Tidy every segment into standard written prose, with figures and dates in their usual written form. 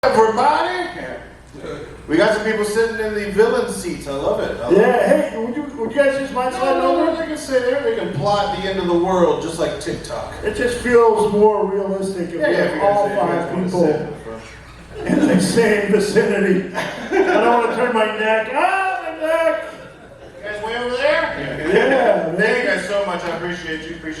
Everybody, we got some people sitting in the villain seats. I love it. Hey, would you guys just mind sliding over? They can sit there. They can plot the end of the world just like TikTok. It just feels more realistic if we have all five people in the same vicinity. I don't want to turn my neck. My neck. You guys way over there? Yeah. Thank you guys so much. I appreciate you. Thank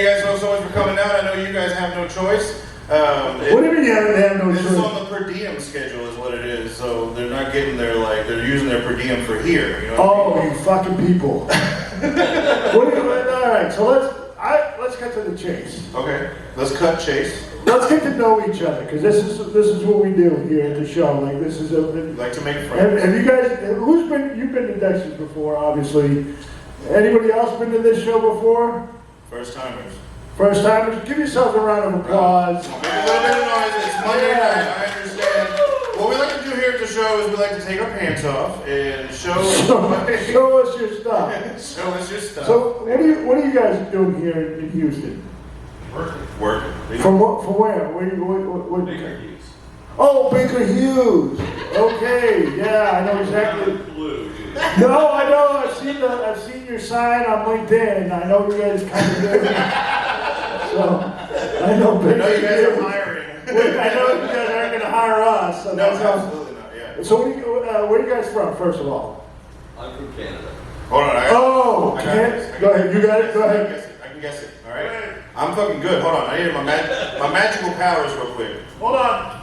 you guys so much for coming out. I know you guys have no choice. What do you mean you have no choice? This is on the per diem schedule is what it is. So they're not getting their, they're using their per diem for here. You know you fucking people. All right, so let's get to the chase. Okay, let's cut chase. Let's get to know each other, because this is what we do here at the show. Like this is like to make friends. Have you guys? You've been to Dexter's before, obviously. Anybody else been to this show before? First timers. First timers. Give yourselves a round of applause. Make a little bit of noise. It's Monday night. I understand. What we like to do here at the show is we like to take our pants off and show us your stuff. Show us your stuff. So what are you guys doing here in Houston? Working. From where? What? Baker Hughes. Oh, Baker Hughes. Okay, yeah, I know exactly. Blue, dude. No, I know. I've seen your sign on LinkedIn. I know you guys kind of do. So I know Baker. I know you guys Hughes. are hiring. I know you guys aren't going to hire us. So No, that's how. absolutely not. Yeah. So where are you guys from? First of all. I'm from Canada. Hold on. I got this. Go ahead. You got it. Go ahead. I can guess it. All right. I'm fucking good. Hold on. I need my magical powers real quick. Hold on.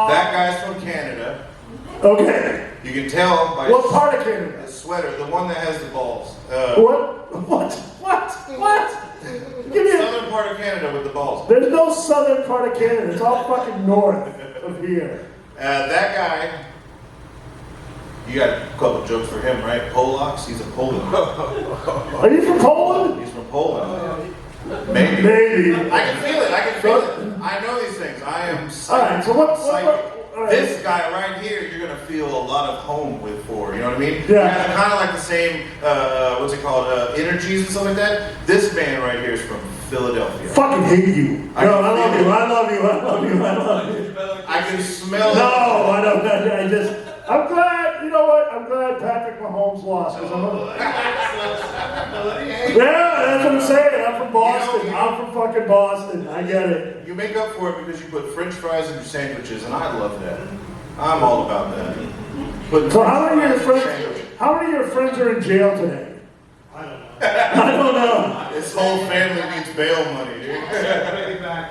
That guy's from Canada. Okay. You can tell by What part of Canada? his sweater, the one that has the balls. What? Give me Southern part of Canada with the balls. There's no southern part of Canada. It's all fucking north of here. That guy, you got a couple jokes for him, right? Polacks, he's a Poland. Are you from Poland? He's from Poland. Maybe. I can feel it. I know these things. I am psychic. Alright, so what Psychic. right. This guy right here, you're gonna feel a lot of home with for. You know what I mean? Yeah. You guys are kind of like the same. What's it called? Energies and stuff like that. This man right here is from Philadelphia. Fucking hate you. I No, can I feel love it. you. I can smell it. No, I don't. I'm glad, you know what? I'm glad Patrick Mahomes lost. Yeah, that's what I'm saying. I'm from Boston. I'm from fucking Boston. I get it. You make up for it because you put French fries in your sandwiches, and I love that. I'm all about that. So how many of your friends are in jail today? I don't know. This whole family needs bail money, dude.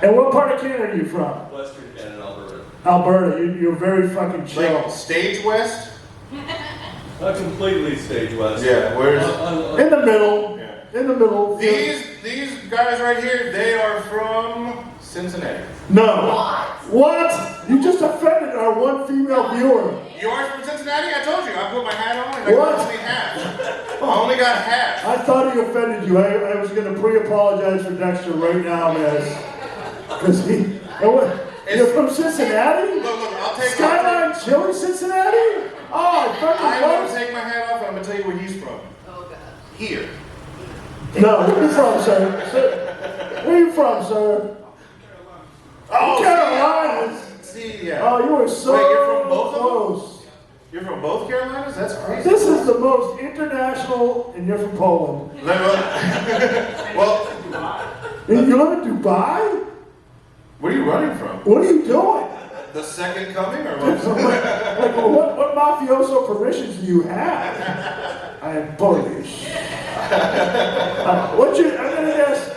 And what part of Canada are you from? Western Canada, Alberta. Alberta. You're very fucking chill. Like stage west? Not completely stage west. Yeah, where's In the middle. Yeah. In the middle. These guys right here, they are from Cincinnati. No. What? You just offended our one female viewer. You are from Cincinnati? I told you. I put my hat on and I What? got only half. I only got half. I thought he offended you. I was going to pre-apologize for Dexter right now, man. Because you're from Cincinnati? Look, I'll take Skyline Chili, Cincinnati? Oh, I'm fucking going to close. take my hat off and I'm going to tell you where he's from. Oh, God. Here. No, where are you from, sir? Where are you from, sir? Oh, Carolinas. See, yeah. Oh, you were so Wait, you're from both of them? close. You're from both Carolinas? That's crazy. This is the most international, and you're from Poland. Well, You live in Dubai? where are you running from? What are you doing? The second coming or what? What mafioso permissions do you have? I am Polish. I'm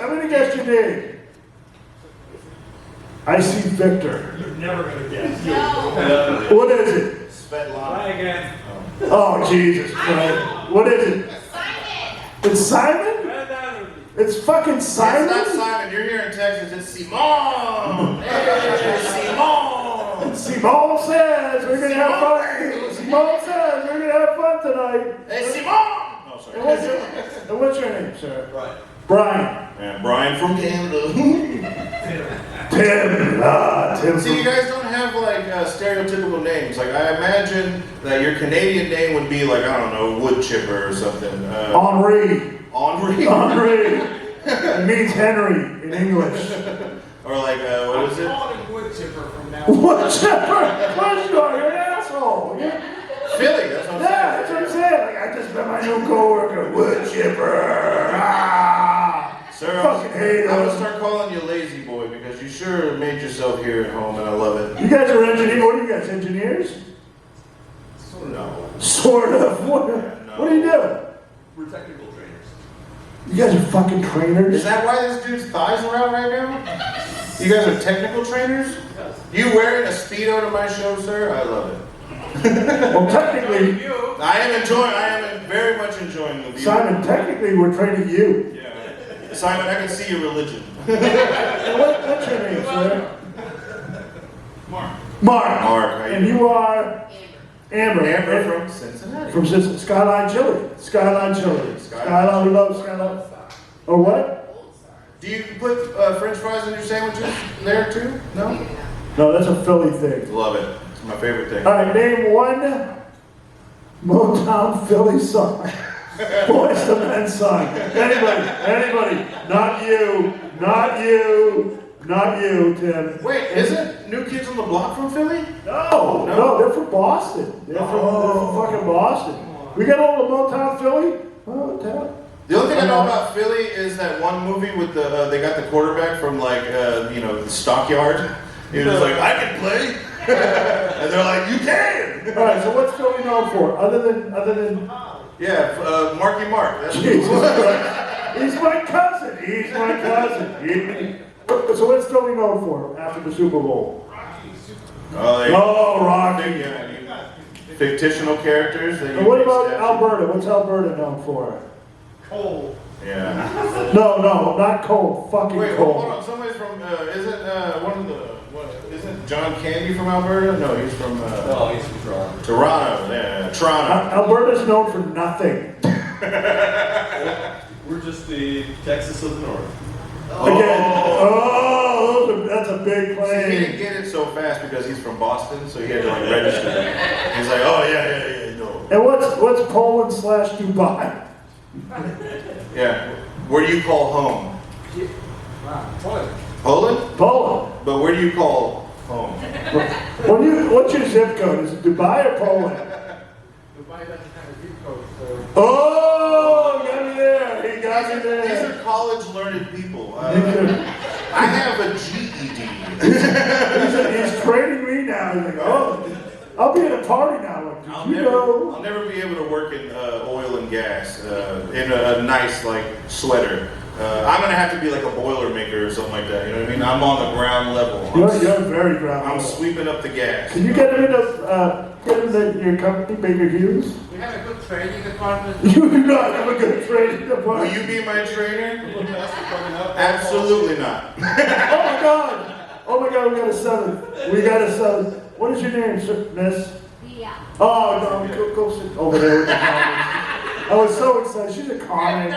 gonna guess your name. I see Victor. You're never gonna guess. No. What is it? Svetlana. Try again. Oh, Jesus Christ. What is it? Simon. It's Simon? It's fucking Simon? It's not Simon. You're here in Texas. It's Simon. Hey, Simon. Simone says we're gonna have fun. Simone says we're gonna have fun tonight. Hey, Simon. Oh, sorry. And what's your name, sir? Right. Brian. And Brian from Canada. Tim. See, you guys don't have like stereotypical names. Like I imagine that your Canadian name would be like, I don't know, wood chipper or something. Henri. Henri. It means Henry in English. Or like, what is it? Calling him wood wood chipper from now on. Wood chipper? Of course you are, you're an asshole. Yeah, Philly, that's what I'm saying. that's what I'm saying. Like, I just met my new coworker, wood chipper. Ah, Sir, fucking hate I'm gonna him. start calling you lazy boy because you sure made yourself here at home and I love it. You guys are engineers. What are you guys, engineers? No. Sort of. What do you do? We're technical trainers. You guys are fucking trainers? Is that why this dude's thighs are out right now? You guys are technical trainers? You wearing a Speedo to my show, sir? I love it. Well, technically, I am very much enjoying the view. Simon, technically we're training you. Yeah. Simon, I can see your religion. What's your name, sir? Mark. Mark. Mark, how you And you are? Amber. Amber from Cincinnati. From Skyline Chili. Skyline Chili. Skyline, we love Skyline. Or what? Do you put French fries in your sandwiches there too? No? No, that's a Philly thing. Love it. It's my favorite thing. All right, name one Motown Philly song. Boys to Men song. Anybody. Not you, Tim. Wait, isn't New Kids on the Block from Philly? No, they're from Boston. They're from fucking Boston. We got all the Motown Philly? Motown. The only thing I know about Philly is that one movie with the they got the quarterback from like the stockyard. He was like, I can play, and they're like, you can. All right, so what's Philly known for? Other than Yeah, Marky Mark. That's Jesus Christ. He's my cousin. So what's Philly known for after the Super Bowl? Oh, Rocky. Yeah, fictional characters. That And what about Alberta? What's Alberta known for? Cold. Yeah. No, not cold. Fucking Wait, cold. hold on. Somebody's from. Isn't John Candy from Alberta? No, he's from. No, he's from Toronto. Toronto. Yeah, Toronto. Alberta's known for nothing. We're just the Texas of the North. Again. That's a big He claim. didn't get it so fast because he's from Boston, so he had to like register. He's like, oh yeah, no. And what's Poland/Dubai? Yeah. Where do you call home? Toilet. Poland? Poland. But where do you call home? What's your zip code? Is it Dubai or Poland? Dubai doesn't have a zip code, so. Oh, got me there. He got me These there. are college learned people. I have a GED. He's training me now. He's like, oh, I'll be at a party now. Like, I'll never be able to work in oil and gas in a nice like sweater. I'm gonna have to be like a boiler maker or something like that. You know what I mean? I'm on the ground level. You're very ground. I'm sweeping up the gas. Can you get him into your company, Baker Hughes? We have a good training department. You do not have a good training Will department. you be my trainer? That's coming up. Absolutely not. Oh my God, we got a 7. What is your name, miss? Diya. Oh, no, go sit over there with the comments. I was so excited. She's a comic.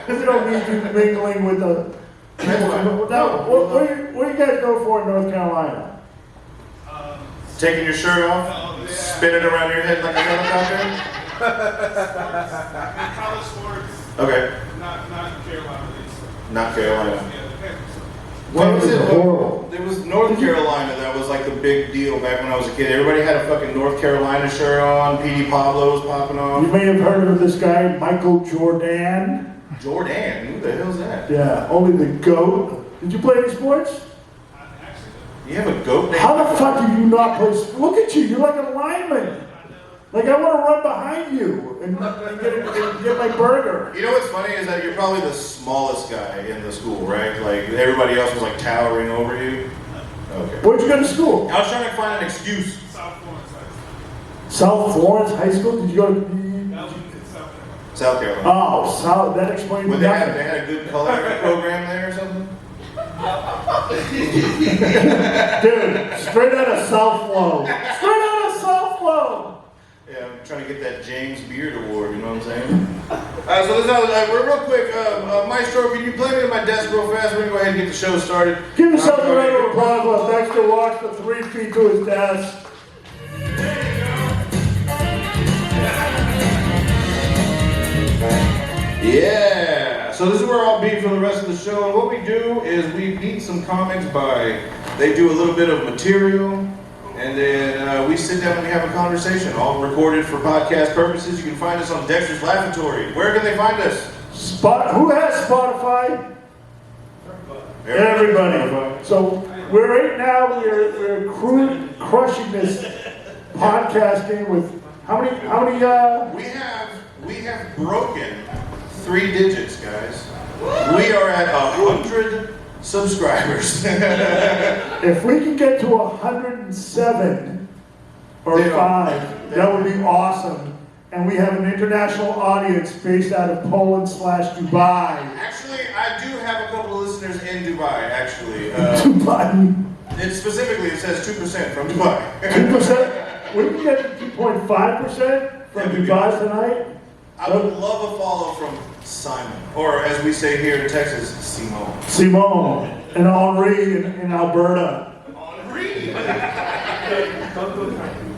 We don't need you mingling with the people. Now, what do you guys go for in North Carolina? Taking your shirt off, spinning around your head like a helicopter. College sports, Okay, not Carolina. not Carolina. Yeah, depends. What was it? Horrible. It was North Carolina that was like the big deal back when I was a kid. Everybody had a fucking North Carolina shirt on. PD Pablo was popping You off. may have heard of this guy, Michael Jordan. Jordan, who the hell's that? Yeah, only the GOAT. Did you play any sports? You have a goat named? How the fuck do you not play sports? Look at you, you're like a lineman. Like I want to run behind you and get my burger. You know what's funny is that you're probably the smallest guy in the school, right? Like everybody else was like towering over you. Okay. Where'd you go to school? I was trying to find an excuse. South Florence High School. South Florence High School? Did you go to... That was in South Carolina. South Carolina. Oh, South, that explains But they nothing. had a good coloring program there or something? Dude, straight out of South Flow. Straight out of South Flow. Yeah, I'm trying to get that James Beard Award, you know what I'm saying? So this is real quick, Maestro, can you play me to my desk real fast? We're going to go ahead and get the show started. Give yourself a round of applause while Dexter walks the 3 feet to his desk. Yeah, so this is where I'll be for the rest of the show. And what we do is we beat some comics by They do a little bit of material, and then we sit down and we have a conversation, all recorded for podcast purposes. You can find us on Dexter's Lavatory. Where can they find us? Who has Spotify? Everybody. So right now we're crushing this podcasting with how many We have broken 3 digits, guys. We are at 100 subscribers. if we can get to 107 or Yeah. 5, that would be awesome. And we have an international audience based out of Poland/Dubai. Actually, I do have a couple of listeners in Dubai, actually. Dubai. Specifically, it says 2% from Dubai. 2%? We can get to 2.5% from Dubai tonight. I would love a follow from Simon, or as we say here in Texas, Simone. Simone and Henri in Alberta. Henri!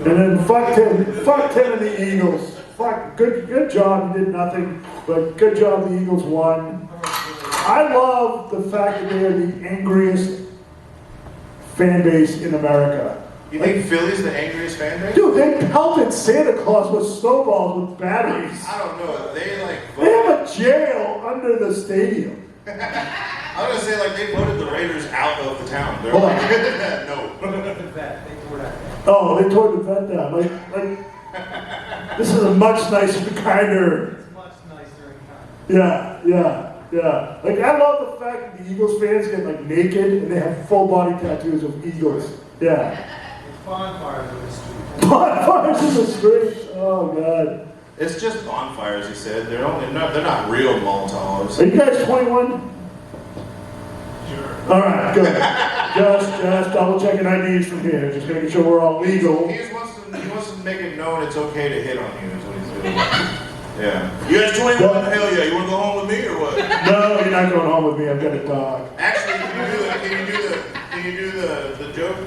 And then fuck Tim and the Eagles. Fuck, good job, you did nothing, but good job, the Eagles won. I love the fact that they are the angriest fan base in America. You think Philly's the angriest fan base? Dude, they pelted Santa Claus with snowballs with batteries. I don't know. They They have a jail under the stadium. I was gonna say like they voted the Raiders out of the town. They're Hold on. like, no. Oh, they tore the vet down. Like, this is a much nicer, kinder. It's much nicer and kind. Yeah. Like, I love the fact that the Eagles fans get like naked and they have full body tattoos of Eagles. Yeah. It's bonfires in the street. Bonfires in the streets. Oh God. It's just bonfires, he said. They're not real Molotovs. Are you guys 21? Sure. All right, good. Just double checking IDs from here, just making sure we're all legal. He wants to make it known it's okay to hit on you. Is what he's doing. Yeah. You guys 21? Hell yeah. You want to go home with me or what? No, you're not going home with me. I've got a dog. Actually, can you do the joke?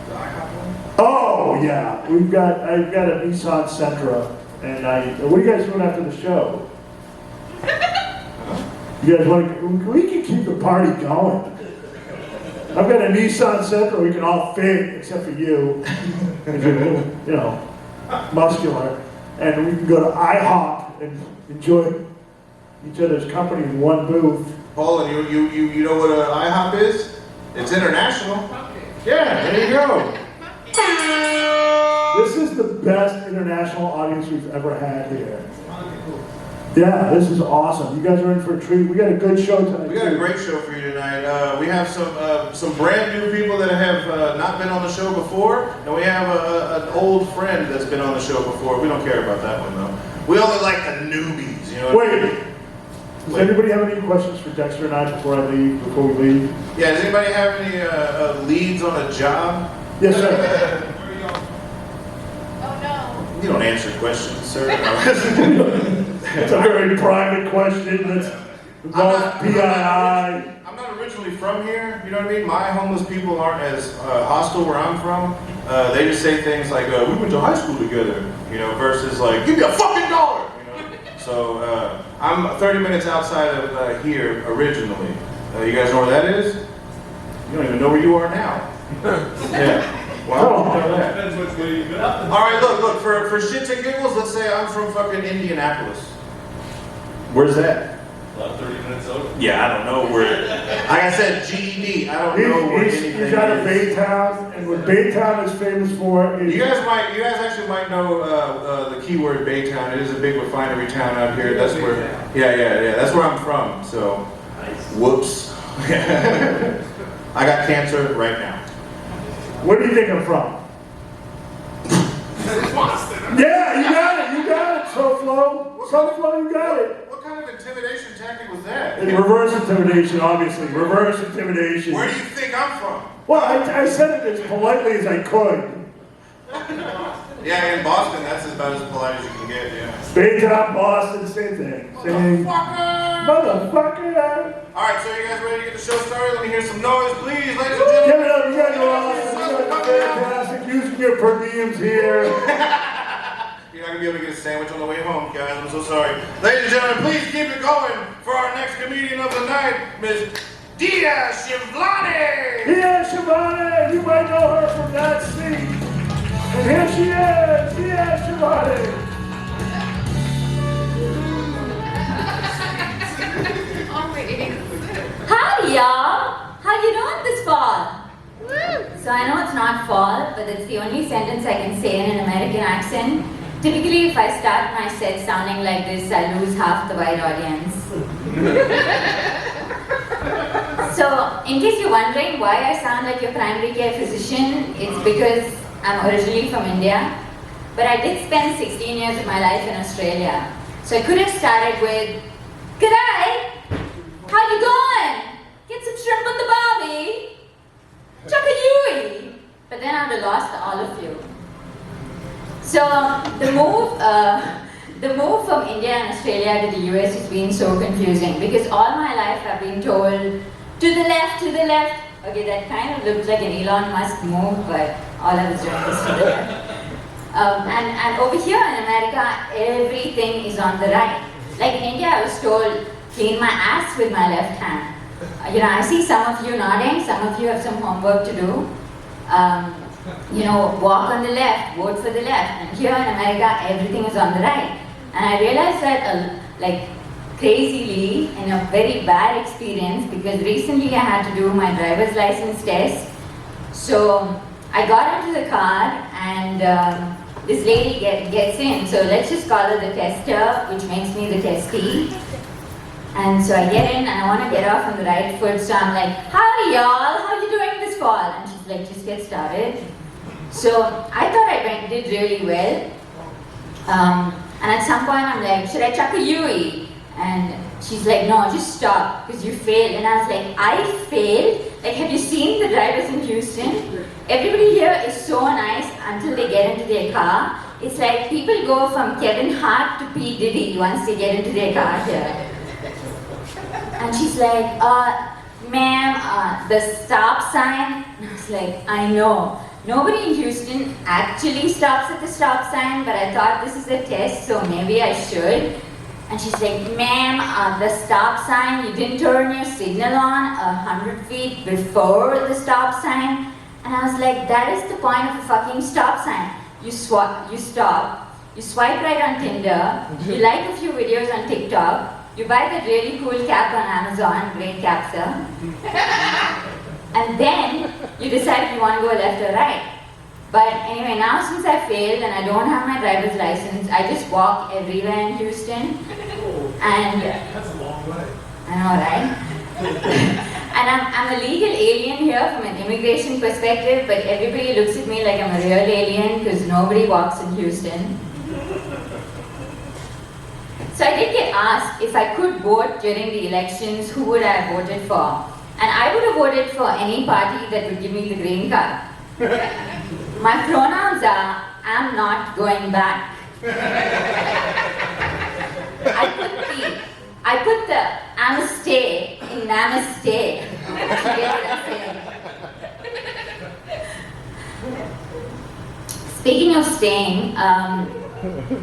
The IHOP one? Oh yeah, I've got a Nissan Sentra, and what are you guys doing after the show? You guys want to? We can keep the party going. I've got a Nissan Sentra we can all fit, except for you, because you're muscular, and we can go to IHOP and enjoy each other's company in one booth. Paul, and you know what an IHOP is? It's international. Yeah, there you go. This is the best international audience we've ever had here. Yeah, this is awesome. You guys are in for a treat. We got a good show tonight. We got a great show for you tonight. We have some brand new people that have not been on the show before, and we have an old friend that's been on the show before. We don't care about that one though. We only like the newbies, you know. Wait. Does anybody have any questions for Dexter and I before we leave? Yeah, does anybody have any leads on a job? Yes, sir. Where are y'all? Oh no. You don't answer questions, sir. It's a very private question that's involves PII. I'm not originally from here, you know what I mean? My homeless people aren't as hostile where I'm from. They just say things like, we went to high school together, versus like, give me a fucking dollar, So I'm 30 minutes outside of here originally. You guys know where that is? You don't even know where you are now. Yeah. Well, I don't know that. Depends which way you go. All right, look, for shits and giggles, let's say I'm from fucking Indianapolis. Where's that? About 30 minutes over. Yeah, I don't know where. Like I said, GED. I don't know where anything He's out of is. Baytown, and what Baytown is famous for is... You guys actually might know the keyword Baytown. It is a big refinery town out here. That's where. Yeah. That's where I'm from. So, whoops. I got cancer right now. Where do you think I'm from? Boston. Yeah, you got it, SoFlo, you got it. What kind of intimidation tactic was that? And reverse intimidation, obviously, reverse intimidation. Where do you think I'm from? Well, I said it as politely as I could. Yeah, in Boston, that's about as polite as you can get, yeah. Baytown, Boston, same thing. Same. Motherfucker! Alright, so you guys ready to get the show started? Let me hear some noise, please, ladies and Give gentlemen. it up, you guys are awesome. You guys are fantastic. Using your per diems here. You're not gonna be able to get a sandwich on the way home, guys. I'm so sorry. Ladies and gentlemen, please keep it going for our next comedian of the night, Miss Diya Shivlani! Diya Shivlani, you might know her from that scene. And here she is, Diya Shivlani. Howdy, y'all. How you doing this fall? So I know it's not fall, but it's the only sentence I can say in an American accent. Typically, if I start my set sounding like this, I lose half the white audience. So, in case you're wondering why I sound like your primary care physician, it's because I'm originally from India, but I did spend 16 years of my life in Australia. So I could have started with, "G'day, how you going? Get some shrimp on the barbie? Chuck a Yui." But then I would have lost all of you. So the move from India and Australia to the US has been so confusing because all my life I've been told, to the left, to the left. Okay, that kind of looks like an Elon Musk move, but all I was doing was to the left. And over here in America, everything is on the right. Like in India, I was told, clean my ass with my left hand. I see some of you nodding, some of you have some homework to do. Walk on the left, vote for the left. And here in America, everything is on the right. And I realized that, crazily, in a very bad experience, because recently I had to do my driver's license test. So I got into the car and this lady gets in. So let's just call her the tester, which makes me the testee. And so I get in and I want to get off on the right foot. So I'm like, "Howdy, y'all, how you doing this fall?" And she's like, "Just get started." So I thought I did really well. And at some point I'm like, "Should I chuck a Yui?" And she's like, "No, just stop, because you failed." And I was like, "I failed? Like, have you seen the drivers in Houston? Everybody here is so nice until they get into their car. It's like people go from Kevin Hart to P. Diddy once they get into their car here." And she's like, "Ma'am, the stop sign." And I was like, "I know. Nobody in Houston actually stops at the stop sign, but I thought this is a test, so maybe I should." And she's like, "Ma'am, the stop sign, you didn't turn your signal on 100 feet before the stop sign." And I was like, that is the point of a fucking stop sign. You stop, you swipe right on Tinder, you like a few videos on TikTok, you buy that really cool cap on Amazon, great cap, sir. And then you decide if you want to go left or right. But anyway, now since I failed and I don't have my driver's license, I just walk everywhere in Houston. And That's a long way. I know, right? And I'm a legal alien here from an immigration perspective, but everybody looks at me like I'm a real alien because nobody walks in Houston. So I did get asked if I could vote during the elections, who would I have voted for? And I would have voted for any party that would give me the green card. My pronouns are, "I'm not going back." I put the "I'm a stay" in namaste. You get what I'm saying? Speaking of staying,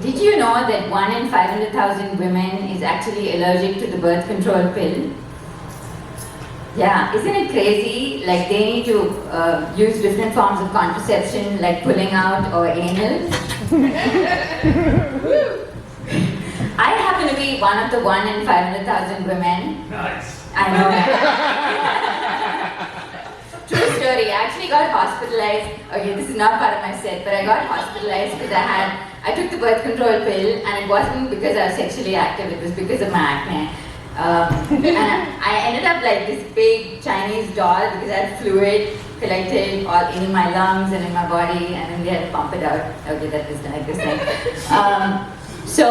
did you know that 1 in 500,000 women is actually allergic to the birth control pill? Yeah, isn't it crazy? Like they need to use different forms of contraception, like pulling out or anal. I happen to be one of the 1 in 500,000 women. Nice. I know. True story. I actually got hospitalized. Okay, this is not part of my set, but I got hospitalized because I took the birth control pill, and it wasn't because I was sexually active. It was because of my acne. And I ended up like this big Chinese doll because I had fluid collected all in my lungs and in my body, and then we had to pump it out. Okay, that was like this thing. So,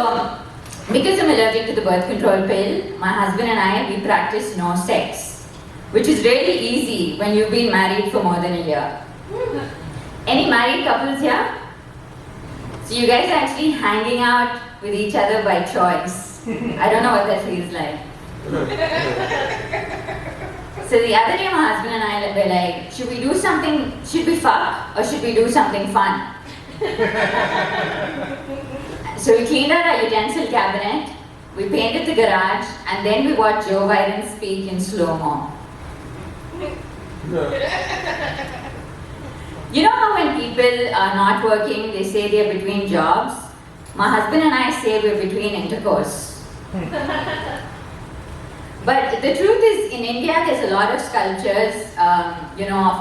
because I'm allergic to the birth control pill, my husband and I, we practice no sex, which is really easy when you've been married for more than a year. Any married couples here? So you guys are actually hanging out with each other by choice. I don't know what that feels like. So the other day my husband and I were like, should we fuck or should we do something fun? So we cleaned out our utensil cabinet, we painted the garage, and then we watched Joe Biden speak in slow-mo. You know how when people are not working, they say they're between jobs? My husband and I say we're between intercourse. But the truth is, in India, there's a lot of sculptures, of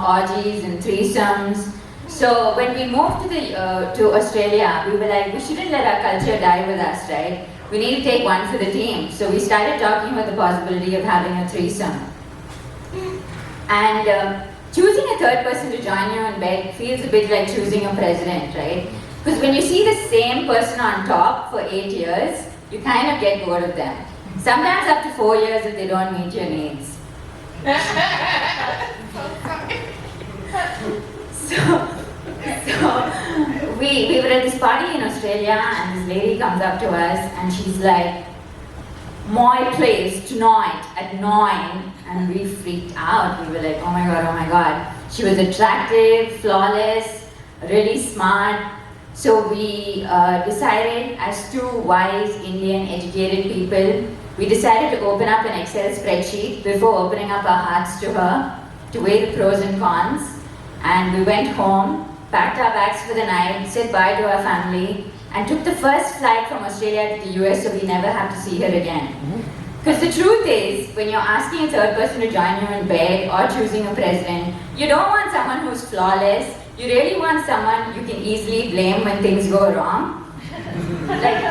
orgies and threesomes. So when we moved to Australia, we were like, we shouldn't let our culture die with us, right? We need to take one for the team. So we started talking about the possibility of having a threesome. And choosing a third person to join you in bed feels a bit like choosing a president, right? Because when you see the same person on top for 8 years, you kind of get bored of them. Sometimes up to 4 years if they don't meet your needs. So we were at this party in Australia and this lady comes up to us and she's like, my place tonight at 9, and we freaked out. We were like, oh my god. She was attractive, flawless, really smart. So we decided, as two wise Indian educated people, we decided to open up an Excel spreadsheet before opening up our hearts to her, to weigh the pros and cons. And we went home, packed our bags for the night, said bye to our family, and took the first flight from Australia to the US so we never have to see her again. Because the truth is, when you're asking a third person to join you in bed or choosing a president, you don't want someone who's flawless. You really want someone you can easily blame when things go wrong. Like,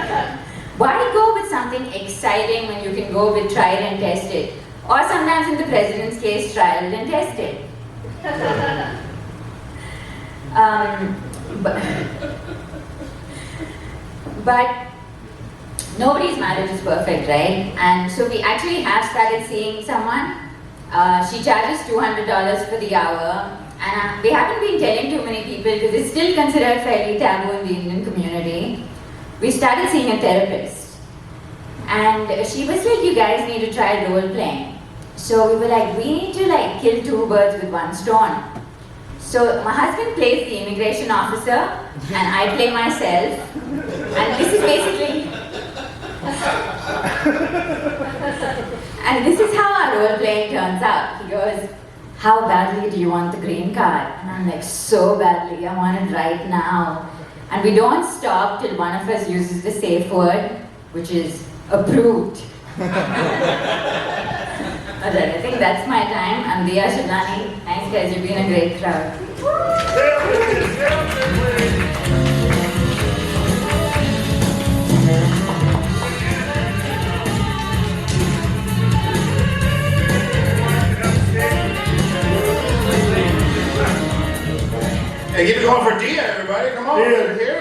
why go with something exciting when you can go with tried and tested? Or sometimes in the president's case, tried and tested. But nobody's marriage is perfect, right? And so we actually have started seeing someone. She charges $200 for the hour. And we haven't been telling too many people because it's still considered fairly taboo in the Indian community. We started seeing a therapist. And she was like, you guys need to try role playing. So we were like, we need to kill two birds with one stone. So my husband plays the immigration officer and I play myself. And this is basically... and this is how our role playing turns out. He goes, how badly do you want the green card? And I'm like, so badly, I want it right now. And we don't stop till one of us uses the safe word, which is approved. Alright, I think that's my time. I'm Diya Shivlani. Thanks guys, you've been a great crowd. Hey, keep it going for Diya, everybody. Come on, Diya. let's hear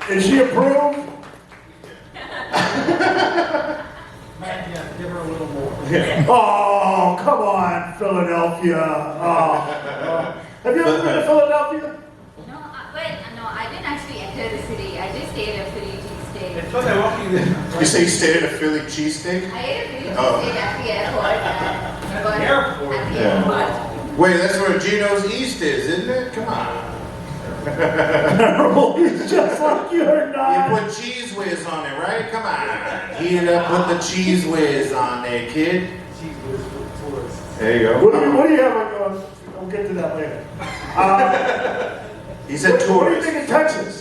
it. Is she approved? Yeah, give her a little more. Oh, come on, Philadelphia. Oh. Have you ever been to Philadelphia? No, I didn't actually enter the city. I just stayed at Philly cheesesteak. It's funny walking in. You say you stayed at a Philly cheesesteak? I ate a Philly Oh. cheesesteak at the airport. At the airport? At the Yeah. airport. Wait, that's where Gino's East is, isn't it? Come on. Terrible. He's just like you're You not. put cheese whiz on it, right? Come on. Heat it up, put the cheese whiz on there, kid. Cheese whiz for tourists. There you What go. do you have on yours? We'll get to that later. He said What do you tourist. think of Texas?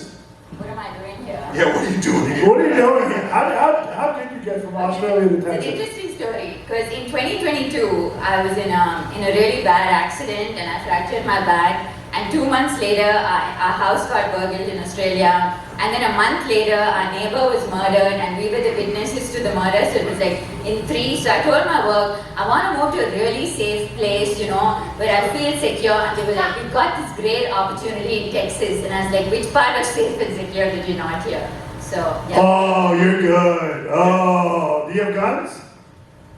What am I doing here? Yeah, what are you doing here? What are you doing here? How did you get from Australia to It's an Texas? interesting story because in 2022 I was in a really bad accident and I fractured my back. And 2 months later, our house got burgled in Australia. And then a month later, our neighbor was murdered, and we were the witnesses to the murder. So it was like in 3. So I told my work, I want to move to a really safe place, where I feel secure. And they were like, we've got this great opportunity in Texas. And I was like, which part of safe and secure did you not hear? So yeah. Oh, you're good. Oh, do you have guns?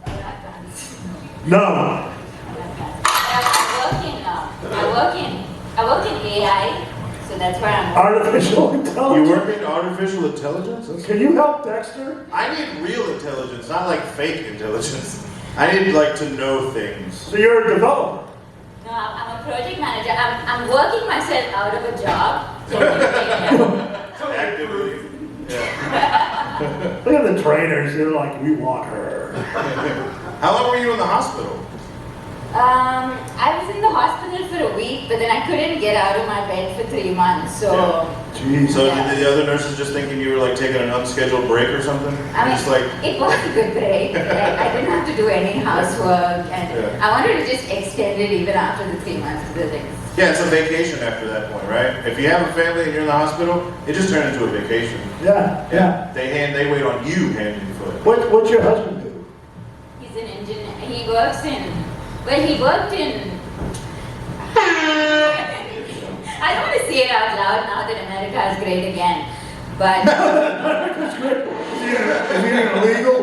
I got guns. No. I work in AI, so that's where I'm. Artificial You intelligence. work in artificial intelligence? That's- Can you help Dexter? I need real intelligence, not like fake intelligence. I need to know things. So you're a developer. No, I'm a project manager. I'm working myself out of a job. So I'm doing it. Actively. Yeah. Look at the trainers. They're like, we want her. How long were you in the hospital? I was in the hospital for a week, but then I couldn't get out of my bed for 3 months. So, Jeez. So did the other nurses just thinking you were like taking an unscheduled break or something? I mean, Just like, it was a good break. Like, I didn't have to do any housework, and Yeah. I wanted to just extend it even after the 3 months. Because yeah, it's a vacation after that point, right? If you have a family and you're in the hospital, it just turned into a vacation. Yeah, yeah. They wait on you hand and foot. What's your husband do? he's an engineer. He works in. Well, he worked in. I don't want to say it out loud now that America is great again, but. That's good. Is he illegal?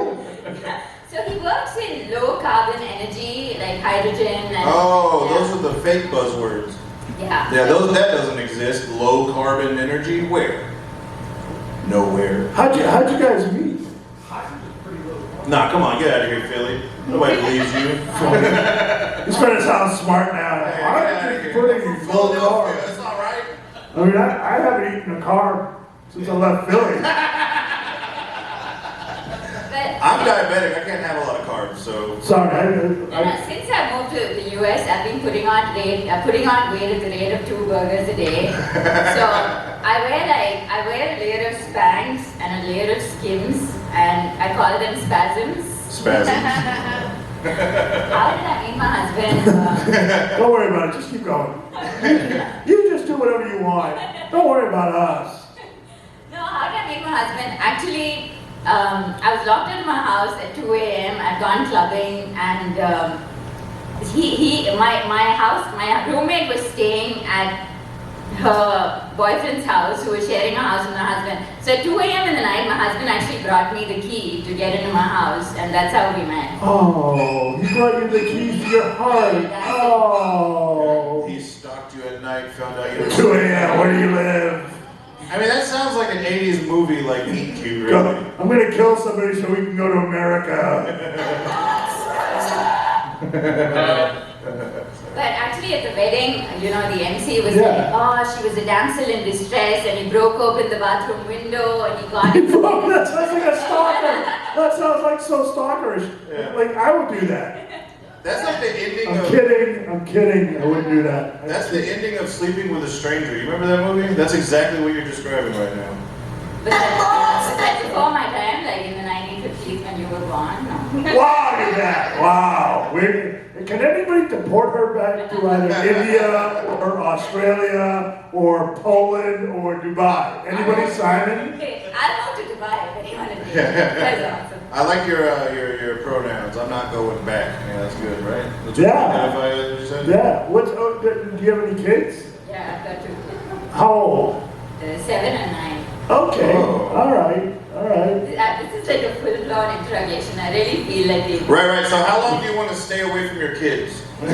So he works in low carbon energy, like hydrogen and. Oh, yeah. those are the fake buzzwords. Yeah. Yeah, that doesn't exist. Low carbon energy, where? Nowhere. How'd you guys meet? Nah, come on, get out of here, Philly. Nobody believes you. He's trying to sound smart now. Hey, I get outta don't here. put any full car. Philadelphia, that's not right. I mean, I haven't eaten a carb since I left Philly. But I'm diabetic. I can't have a lot of carbs, so. Sorry, since I moved to the US, I've been putting on weight at the rate of 2 burgers a day. So I wear a layer of Spanx and a layer of Skims, and I call them spasms. Spasms. How did I meet my husband? don't worry about it. Just keep going. You just do whatever you want. Don't worry about us. No, how did I meet my husband? Actually, I was locked in my house at 2 a.m. I'd gone clubbing, and my roommate was staying at her boyfriend's house, who was sharing a house with my husband. So at 2 a.m. in the night, my husband actually brought me the key to get into my house, and that's how we met. Oh, he brought you the keys to your heart. Oh. He stalked you at night, found out you were 2 a.m. Where do you live? I mean, that sounds like an 80s movie, like Meet Cute, Go. really. I'm gonna kill somebody so we can go to America. But actually at the wedding, the MC was Yeah. like, oh, she was a damsel in distress, and he broke open the bathroom window, and he got into That sounds like a stalker. That sounds like so stalkerish. Yeah. Like I would do that. That's like the ending I'm of. kidding. I'm kidding. I wouldn't do that. That's the ending of Sleeping with a Stranger. You remember that movie? That's exactly what you're describing right now. But that's before my time, like in the 1950s when you were born. No. Wow, look at that. Wow. Can anybody deport her back to either India or Australia or Poland or Dubai? Anybody signing? Okay, I'll go to Dubai if anyone is there. That's awesome. I like your pronouns. I'm not going back. Yeah, that's good, right? That's what you Yeah. identify as, you said? Yeah. Do you have any kids? Yeah, I've got two. How old? 7 and 9. Okay. Oh. All right. All right. This is like a full-blown interrogation. I really feel like it. Right. So how long do you want to stay away from your kids? I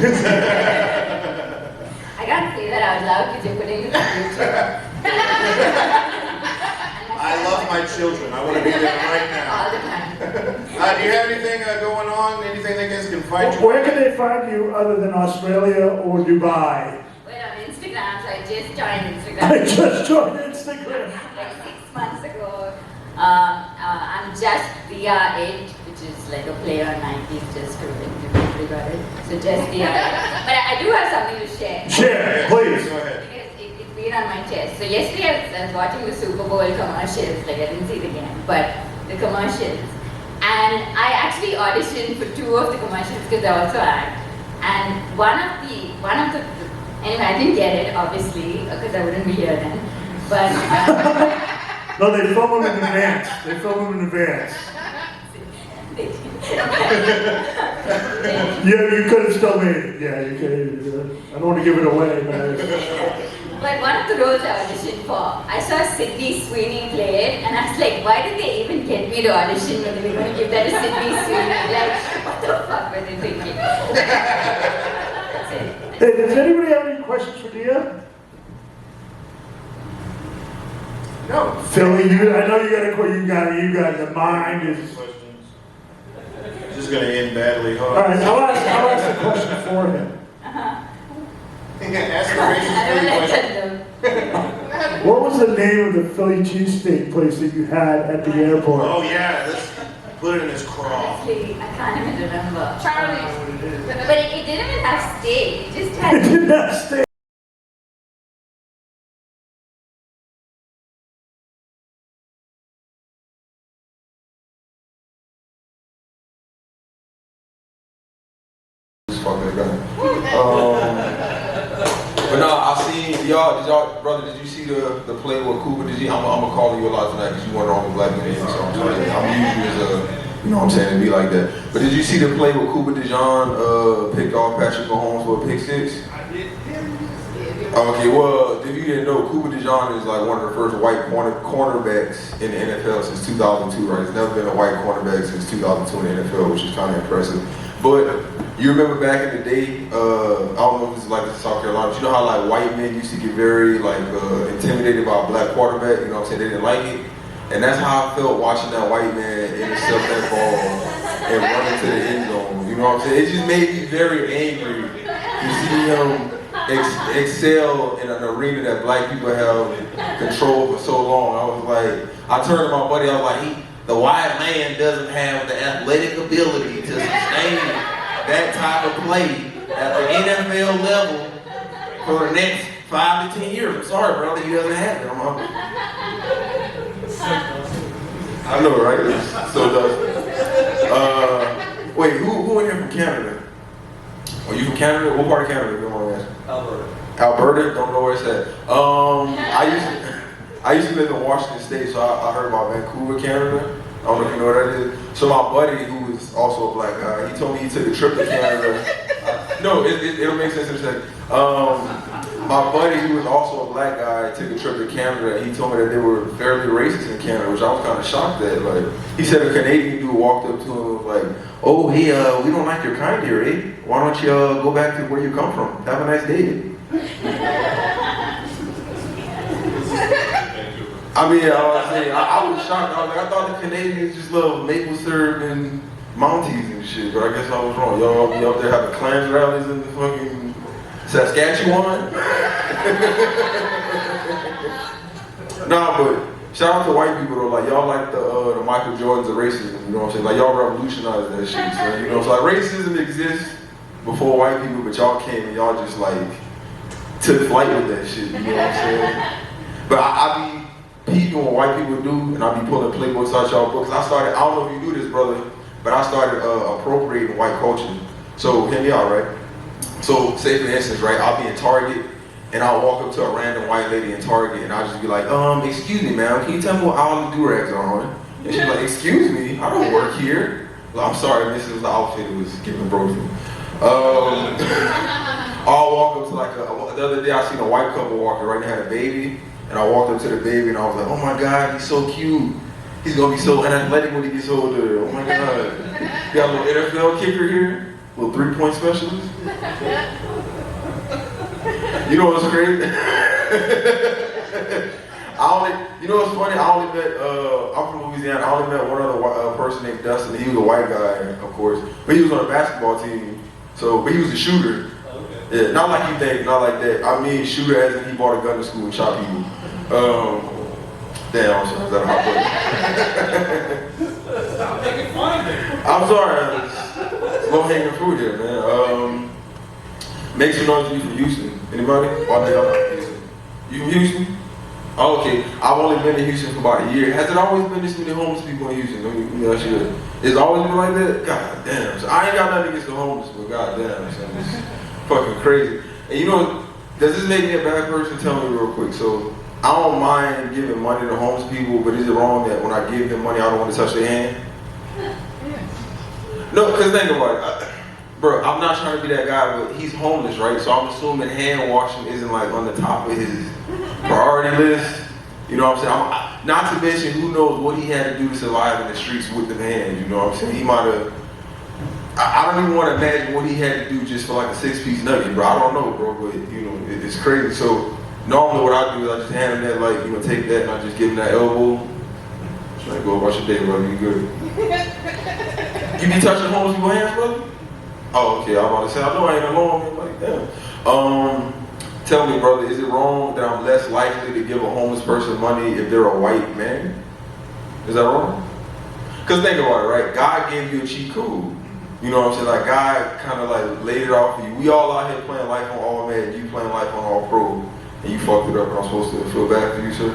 can't say that out loud because you're putting it in the future. I love my children. I want to be there right now. All the time. Do you have anything going on? Anything that guys can find you? Where can they find you other than Australia or Dubai? Well, on Instagram, so I just joined I Instagram just joined Instagram. like 6 months ago. I'm just Diya 8, which is like a play on 90s, just to everybody. So just Diya 8. But I do have something to share. Share, please. Go ahead. Because it's been on my chest. So yesterday I was watching the Super Bowl commercials, like I didn't see the game, but the commercials. And I actually auditioned for 2 of the commercials because I also act. And one of the, anyway, I didn't get it, obviously, because I wouldn't be here then. But, No, they film them in advance. They film them in advance. Yeah, you could have still made it. Yeah, you could. I don't want to give it away, But one of the roles I auditioned for, I saw Sydney Sweeney play it, and I was like, why did they even get me to audition when they were going to give that to Sydney Sweeney? Like, what the fuck were they thinking? That's it. Hey, does anybody have any questions for Diya? No. Philly, I know you got the mind is. Questions? This is going to end badly. All right, I'll ask the question for him. Ask the I racist don't like question. that though. What was the name of the Philly cheesesteak place that you had at the airport? Oh yeah, Put it in his craw. Honestly, I can't even remember. Charlie. But it didn't even have steak. It just It had. did not stay. Fuck that guy. But no, I seen y'all, brother. Did you see the play with Cooper? I'm gonna call you a lot tonight because you weren't on the black man, so I'm using you as a, you know what I'm saying, to be like that. But did you see the play with Cooper DeJean picked off Patrick Mahomes for a pick six? I did. Okay, well, if you didn't know, Cooper DeJean is like one of the first white cornerbacks in the NFL since 2002, right? There's never been a white cornerback since 2002 in the NFL, which is kind of impressive. But you remember back in the day, I don't know if it's like in South Carolina, but you know how like white men used to get very like intimidated by a black quarterback, you know what I'm saying? They didn't like it. And that's how I felt watching that white man intercept that ball and run into the end zone, you know what I'm saying? It just made me very angry to see him excel in an arena that black people have control for so long. I was like, I turned to my buddy, I was like, the white man doesn't have the athletic ability to sustain that type of play at the NFL level for the next 5 to 10 years. I'm sorry, brother, he doesn't have it. I know, right? So does. Wait, who in here from Canada? Are you from Canada? What part of Canada do you want to ask? Alberta. Alberta? Don't know where it's at. I used to live in Washington State, so I heard about Vancouver, Canada. I don't know if you know what that is. So my buddy, who is also a black guy, he told me he took a trip to Canada. No, it'll make sense in a second. My buddy, who was also a black guy, took a trip to Canada, and he told me that they were fairly racist in Canada, which I was kind of shocked at. Like, he said a Canadian dude walked up to him and was like, "Oh, hey, we don't like your kind here, eh? Why don't you go back to where you come from? Have a nice day." I mean, I was shocked. I was like, I thought the Canadians just love maple syrup and Mounties and shit, but I guess I was wrong. Y'all be up there having Klans rallies in the fucking Saskatchewan? Nah, but shout out to white people though. Like y'all like the Michael Jordans of racism. You know what I'm saying? Like y'all revolutionized that shit. So, you know, so like racism exists before white people, but y'all came and y'all just like took flight with that shit. You know what I'm saying? But I be peeping what white people do, and I be pulling playbooks out y'all books. I don't know if you do this, brother, but I started appropriating white culture. So hear me out, right? So say for instance, right, I'll be in Target, and I'll walk up to a random white lady in Target, and I'll just be like, excuse me, ma'am, can you tell me what aisle the do-rags are on? And she's like, excuse me, I don't work here. Well, I'm sorry, this is the outfit it was giving broken. I'll walk up to like the other day I seen a white couple walking right, and they had a baby. And I walked up to the baby and I was like, oh my God, he's so cute. He's gonna be so athletic when he gets older. Oh my God. Got a little NFL kicker here, a little 3-point specialist. You know what's crazy? You know what's funny? I'm from Louisiana. I only met one other person named Dustin. He was a white guy, of course, but he was on a basketball team. But he was a shooter. Yeah, not like you think, not like that. I mean shooter as in he brought a gun to school and shot people. Damn, I'm sorry, is that Stop making fun of it. I'm sorry, it's low hanging fruit here, man. Make some noise if you from Houston. Anybody? Oh, I'm not from Houston. You from Houston? Oh, okay. I've only been in Houston for about a year. Has it always been this many homeless people in Houston? Let me ask you that. It's always been like that? God damn. So I ain't got nothing against the homeless, but god damn, son, it's fucking crazy. And you know, does this make me a bad person? Tell me real quick. So I don't mind giving money to homeless people, but is it wrong that when I give them money, I don't want to touch their hand? No, because think about it. Bro, I'm not trying to be that guy, but he's homeless, right? So I'm assuming hand washing isn't like on the top of his priority list. You know what I'm saying? Not to mention, who knows what he had to do to survive in the streets with the hands. You know what I'm saying? He might have. I don't even want to imagine what he had to do just for like a 6-piece nugget, bro. I don't know, bro, but you know, it's crazy. So normally what I do is I just hand him that, like, you know, take that and I just give him that elbow. Just like, go about your day, brother, you good. You be touching homeless people's hands, brother? Oh, okay, I'm about to say, I know I ain't alone. I'm like, damn. Tell me, brother, is it wrong that I'm less likely to give a homeless person money if they're a white man? Is that wrong? Cause think about it, right? God gave you a cheat code. You know what I'm saying? Like God kind of like laid it out for you. We all out here playing life on all man, you playing life on all pro, and you fucked it up. And I'm supposed to feel bad for you, sir?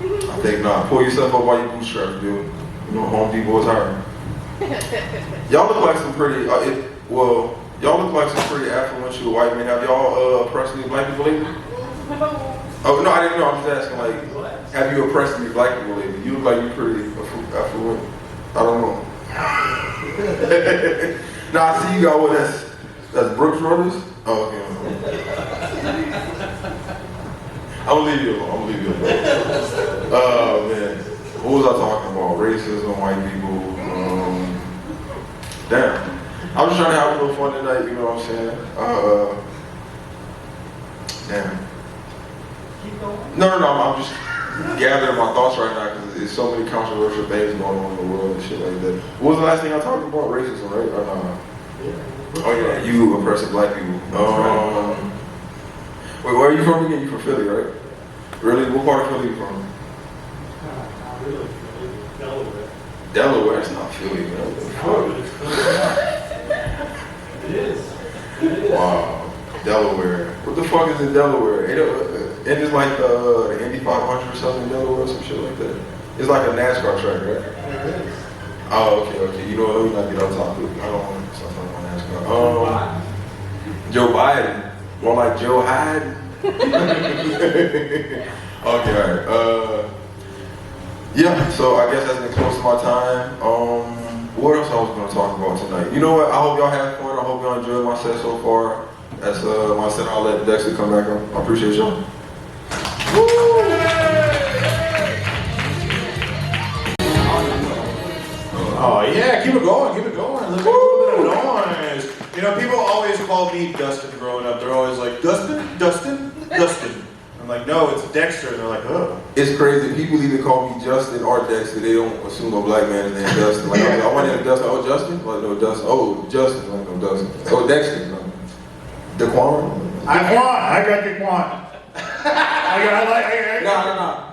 I think not. Pull yourself up by your bootstraps, dude. You know Home Depot is hiring. Y'all look like some pretty. Y'all look like some pretty affluential white men. Have y'all oppressed any black people lately? Oh no, I didn't know. I'm just asking. Like, have you oppressed any black people lately? You look like you're pretty affluent. I don't know. Now I see you got what? That's Brooks Brothers. Oh, okay. I'm gonna leave you alone. Oh man, what was I talking about? Racism, white people. Damn. I was just trying to have a little fun tonight. You know what I'm saying? Damn. No. I'm just gathering my thoughts right now because there's so many controversial things going on in the world and shit like that. What was the last thing I talked about? Racism, right? Or no? Oh yeah, you oppressing black people. Wait, where are you from again? You from Philly, right? Really? What part of Philly you from? Delaware. Delaware? It's not Philly, man. It is. Wow. Delaware. What the fuck is in Delaware? And it's like the Indy 500 or something in Delaware or some shit like that. It's like a NASCAR track, right? It is. Oh, okay. You know what? We're not get on topic. I don't want to start talking about NASCAR. Joe Biden. More like Joe Hyde. Okay, alright. Yeah, so I guess that's been close to my time. What else I was going to talk about tonight? You know what? I hope y'all had fun. I hope y'all enjoyed my set so far. That's my set. I'll let Dexter come back up. I appreciate y'all. Oh yeah, keep it going. Look at a little bit of noise. You know, people always call me Dustin growing up. They're always like, Dustin. I'm like, no, it's Dexter. And they're like, oh. It's crazy. People either call me Justin or Dexter. They don't assume a black man is named Dustin. Like, I want to name Dustin. Oh, Justin? Like, no, Dustin. Oh, Justin. Like, no, Dustin. Oh, Dexter. No. Daquan? I got Daquan. No.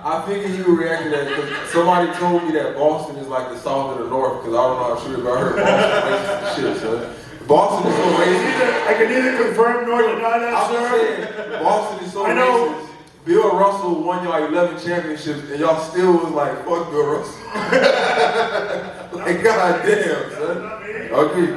I figured you would react to that because somebody told me that Boston is like the South of the North because I don't know how true, but I heard Boston racist as shit, son. Boston is so racist. I can neither confirm nor deny that, I'm sir. just saying, Boston is so I know. racist. Bill Russell won y'all 11 championships and y'all still was like, fuck Bill Russell. Like, goddamn, son. Okay.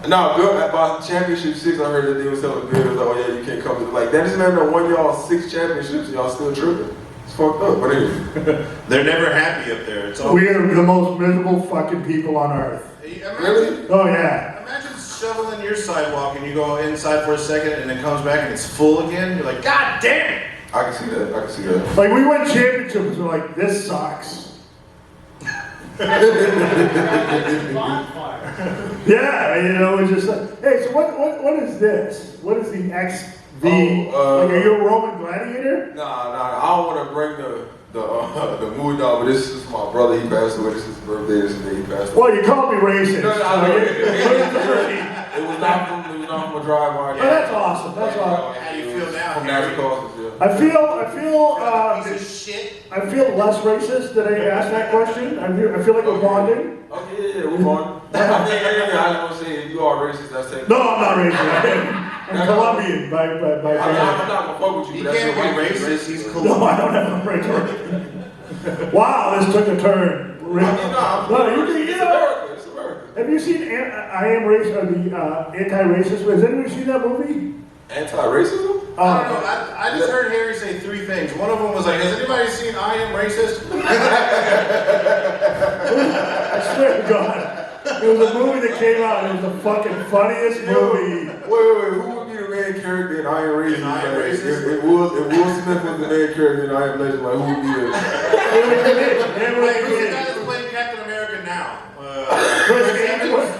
No, Bill, about championship 6, I heard that they was telling Bill, like, oh yeah, you can't come to, like, that just man that won y'all 6 championships and y'all still tripping. It's fucked up, but anyway. They're never happy up there. It's all. We are the most miserable fucking people on earth. Really? Oh yeah. Imagine shoveling your sidewalk and you go inside for a second and it comes back and it's full again. You're like, God damn it! I can see that. Like we won championships, we're like, this sucks. Yeah, you know, it's just like, hey, so what is this? What is the XV? Like, are you a Roman gladiator? Nah, I don't want to bring the mood down, but this is my brother. He passed away. This is his birthday. This is the day he passed away. Well, you called me racist. No, It was not from a drive-by. Oh, that's awesome. That's awesome. How do you feel now? From natural causes, yeah. I feel Piece of shit. I feel less racist that I asked that question. I feel like we're bonding. Okay, yeah, we're on. I was gonna say if you are racist, that's taking. No, I'm not racist. I'm Colombian by I'm not gonna fuck with you. He but that's can't your be right racist. He's No, Colombian. I don't have a race. Wow, this took a turn. No, you know. It's America. Have you seen I Am Racist or the Anti-Racist? Has anyone seen that movie? Anti-racism? I don't know. I just heard Harry say 3 things. One of them was like, has anybody seen I Am Racist? I swear to God. It was a movie that came out. It was the fucking funniest movie. Wait. Who would be the main character in I Am Racist? In I Am Racist? If Will Smith was the main character in I Am Legend, like who would be the? Who's the guy that's playing Captain America now? Chris Hemsworth.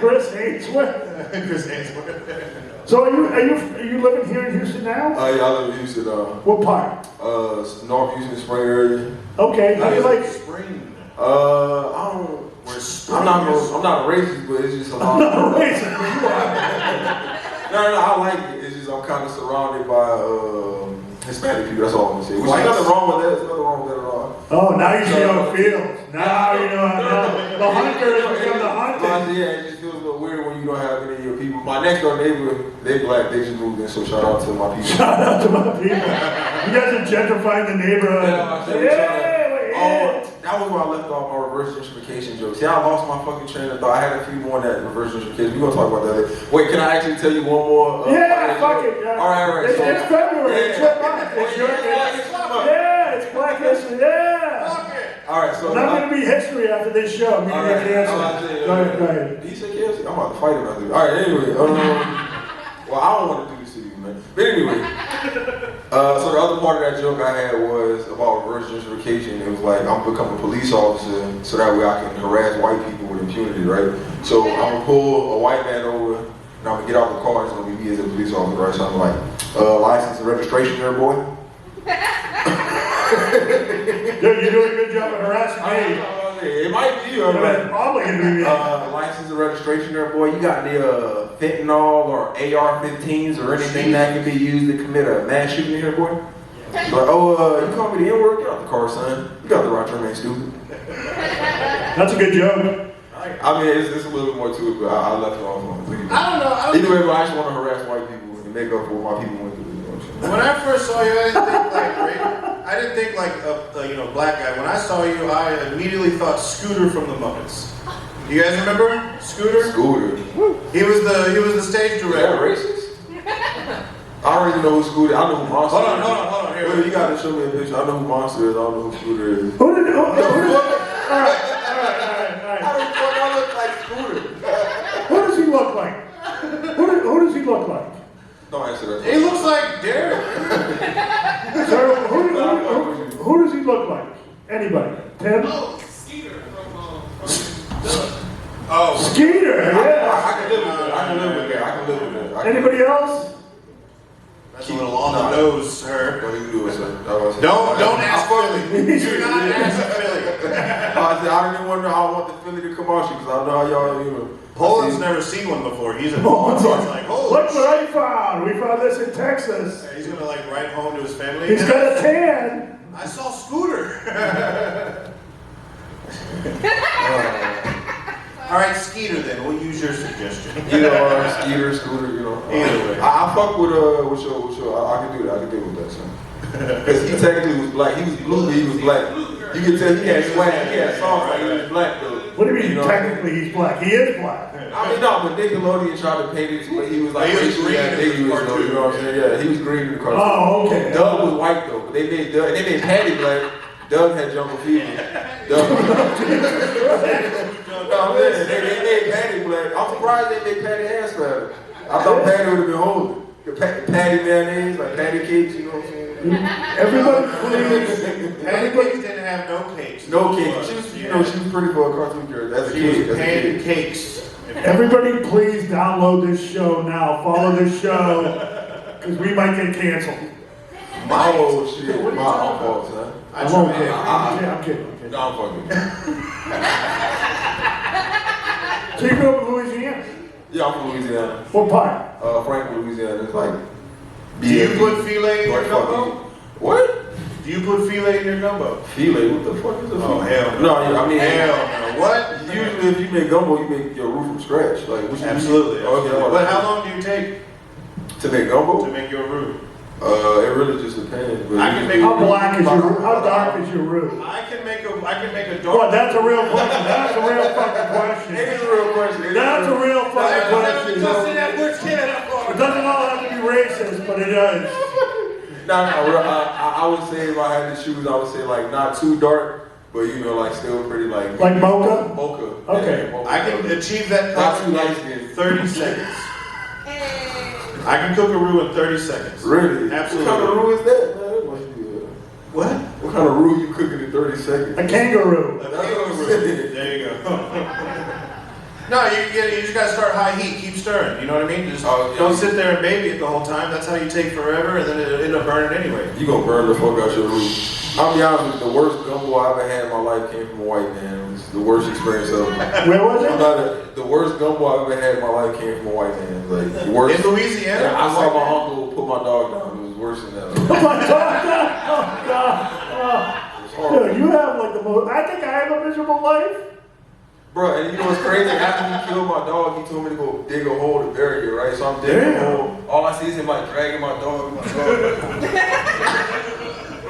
Chris Hemsworth. So are you living here in Houston now? Yeah, I live in Houston. What part? North Houston, Spring area. Okay. How do you like? Spring. I don't. I'm not a racist, but it's just a lot. I'm not a racist, but you are. No, I like it. It's just I'm kind of surrounded by Hispanic people. That's all I'm gonna say. Which is nothing wrong with that. There's nothing wrong with that at all. Oh, now you see how it feels. Now you know how the hunter has become the hunted. Yeah, it just feels a little weird when you don't have any of your people. My next door neighbor, they black, they just moved in, so shout out to my people. Shout out to my people. You guys are gentrifying the neighborhood. Oh, that was where I left off my reverse gentrification joke. See, I lost my fucking train of thought. I had a few more in that reverse gentrification. We're gonna talk about that later. Wait, can I actually tell you one more? Yeah, fuck it. Yeah. All right. It's February. It's your month. It's your Yeah, it's Black History. Yeah. All right, so It's not gonna be history after this show. I'm gonna get canceled. Go ahead. Did you say KFC? I'm about to fight him after this. All right, anyway. Well, I don't want to do this to you, man. But anyway, so the other part of that joke I had was about reverse gentrification. It was like, I'm becoming a police officer so that way I can harass white people with impunity, right? So I'm gonna pull a white man over and I'm gonna get out the car and it's gonna be me as a police officer, right? So I'm like, license and registration there, boy. Dude, you're doing a good job of harassing me. It might be you, right? Probably gonna be me. License and registration there, boy. You got the fentanyl or AR-15s or anything that can be used to commit a mass shooting in here, boy? Like, you call me the N-word? Get out the car, son. You got the right term, ain't stupid. That's a good joke. I mean, it's a little bit more to it, but I left it off on the I don't know. Either way, but I just want to harass white people and make up for what my people went through. When I first saw you, I didn't think like a black guy. When I saw you, I immediately thought Scooter from the Muppets. Do you guys remember Scooter? Scooter. He was the stage Is that director. racist? I already know who Scooter is. I know who Monster is. Hold on. Here. Wait, you gotta show me a picture. I know who Monster is. I don't know who Scooter is. Who did How the fuck I look like Scooter? Who does he look like? Who does he look like? Don't answer that. He looks like Derek. Sir, who does he look like? Anybody? Tim? Oh, Skeeter from Oh, Skeeter, yeah. I can live with that. Anybody else? that's a little on the nose, sir. What do you do, sir? Don't ask Philly. Do not ask Philly. I didn't want to know. I want the Philly to come out because I know how y'all, Poland's never seen one before. He's in Poland's Poland. He's like, holy Look what I found. We found this in Texas. He's gonna like write home to his family. He's got a tan. I saw Scooter. All right, Skeeter. Then we'll use your suggestion. Skeeter, Scooter, Either way. I fuck with your. I can do that. I can deal with that, son. Because he technically was black. He was blue, but he was black. You can tell he had swag. He had songs like he was black though. What do you mean technically he's black? He is black. I mean, no, but Nickelodeon tried to paint it to where he was like, He was green in the ambiguous, cartoon. you know what I'm saying? Yeah, he was green in the cartoon. Oh, okay. Doug was white though, but they made Doug, and they made Patty black. Doug had jungle fever. Doug. No, man, they made Patty black. I'm surprised they made Patty ass fatter. I thought Patty would have been holding. Patty mayonnaise, like patty cakes, you know what I'm saying? Everybody please. Pancakes didn't have no cakes. No cakes. She was, she was pretty for a cartoon character. As a She kid. was pancakes. Everybody please download this show now. Follow this show. Because we might get canceled. Oh shit. My fault, son. I'm I'm kidding. No, I'm fucking. So you grew up in Louisiana? Yeah, I'm from Louisiana. What part? Franklin, Louisiana. It's like. Do you put filet in your gumbo? What? Do you put filet in your gumbo? Filet? What the fuck is a filet? Oh hell no. No, I mean Hell no. What? Usually, if you make gumbo, you make your roux from scratch. Like what you Absolutely. Okay. But how long do you take to make gumbo? to make your roux? It really just depends. But I can make. How black is your roux? How dark is your roux? I can make a dark. Well, that's a real question. That's a real fucking question. It is a real question. That's a real fucking question. Dustin Edwards, get it up on. It doesn't all have to be racist, but it does. No, I would say if I had to choose, I would say like not too dark, but like still pretty like. Like mocha? Mocha. Okay. Yeah, mocha. I can achieve that Not too process light in 30 seconds. I can cook a roux in 30 seconds. Really? Absolutely. What kind of roux is that, man? That must be What? What kind of roux you cooking in 30 seconds? A kangaroo. A kangaroo. There you go. No, you just gotta start high heat, keep stirring. You know what I mean? Just don't sit there and baby it the whole time. That's how you take forever, and then it'll end up burning anyway. You gonna burn the fuck out your roux. I'll be honest with you, the worst gumbo I ever had in my life came from a white man. It was the worst experience ever. Where was it? The worst gumbo I ever had in my life came from a white man. Like the worst. In Louisiana? Yeah, I saw my uncle put my dog down. It was worse than that. Oh my God! Oh God! It was horrible. Dude, you have like the most, I think I have a miserable life. Bro, and you know what's crazy? After he killed my dog, he told me to go dig a hole to bury it, right? So I'm digging a hole. All I see is him like dragging my dog.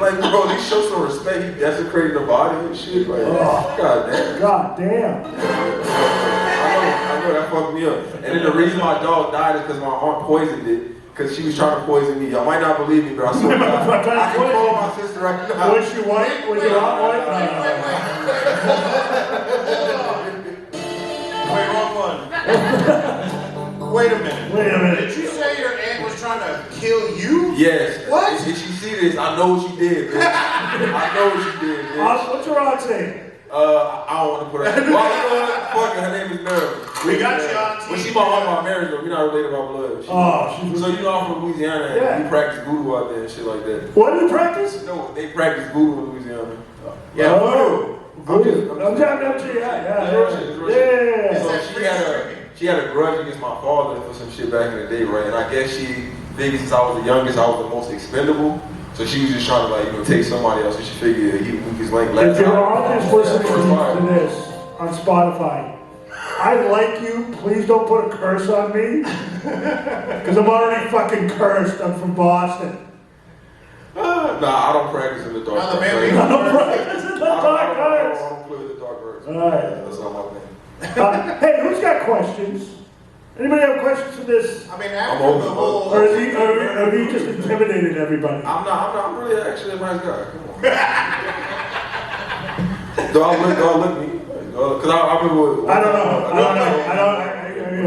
Like, bro, he showed some respect. He desecrated the body and shit. Like, god damn. God damn. I know that fucked me up. And then the reason my dog died is because my aunt poisoned it. Because she was trying to poison me. Y'all might not believe me, but I swear to God, I can call my sister right now. Was she white? Was your aunt white? Wait, wrong one. Wait a minute. Wait a minute. Did you say your aunt was trying to kill you? Yes. What? If you see this, I know what you did, bitch. I know what you did, bitch. What's your aunt's name? I don't want to put her. Fuck her name is Mary. We got you on Well, TV. she my aunt by marriage, but we're not related by blood. So you know I'm from Louisiana, and Yeah. we practice voodoo out there and shit like that. What do you practice? No, they practice voodoo in Louisiana. Yeah, Oh, voodoo. I'm Yeah. So she had a grudge against my father for some shit back in the day, right? And I guess she figured since I was the youngest, I was the most expendable. So she was just trying to take somebody else, and she figured he was weakest link. If your aunt is listening to this on Spotify, I like you. Please don't put a curse on me. Because I'm already fucking cursed. I'm from Boston. Nah, I don't practice in the dark. Nah, the man we- I don't practice in the dark I arts. don't play with the dark arts. Alright. That's not my thing. Hey, who's got questions? Anybody have questions for this? I mean, after I'm the open. whole... Or have you just intimidated everybody? I'm really actually a nice guy. Come on. Do I look me? Because I remember I don't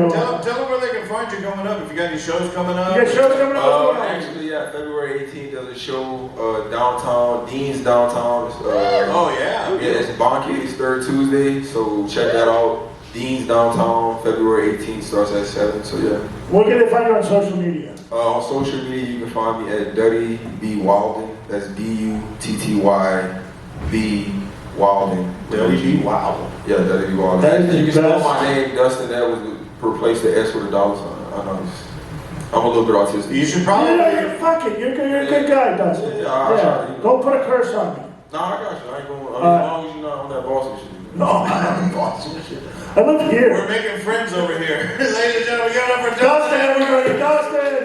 know. Tell them where they can find you coming up. If you got any shows coming up. You got shows coming up? Actually, yeah, February 18th, there's a show downtown, Dean's downtown. Oh, yeah. Yeah, it's Bonki's third Tuesday, so check that out. Dean's downtown, February 18th, starts at 7, so yeah. Where can they find you on social media? On social media, you can find me at Duddy B. Walden. That's D-U-T-T-Y-B. Walden. Duddy B. Walden. Yeah, Duddy B. Walden. That is the You can spell best. my name, Dustin Edwards, replace the S with a dollar sign. I know. I'm a little bit autistic. You should probably... Fuck it. You're a good guy, Dustin. Yeah, I'll try, you know. Don't put a curse on me. Nah, I got you. I ain't going. As long as you're not on that boss shit. No, I'm not awesome shit. I live here. We're making friends over here. Ladies and gentlemen, give it up for Dustin, everybody, Dustin!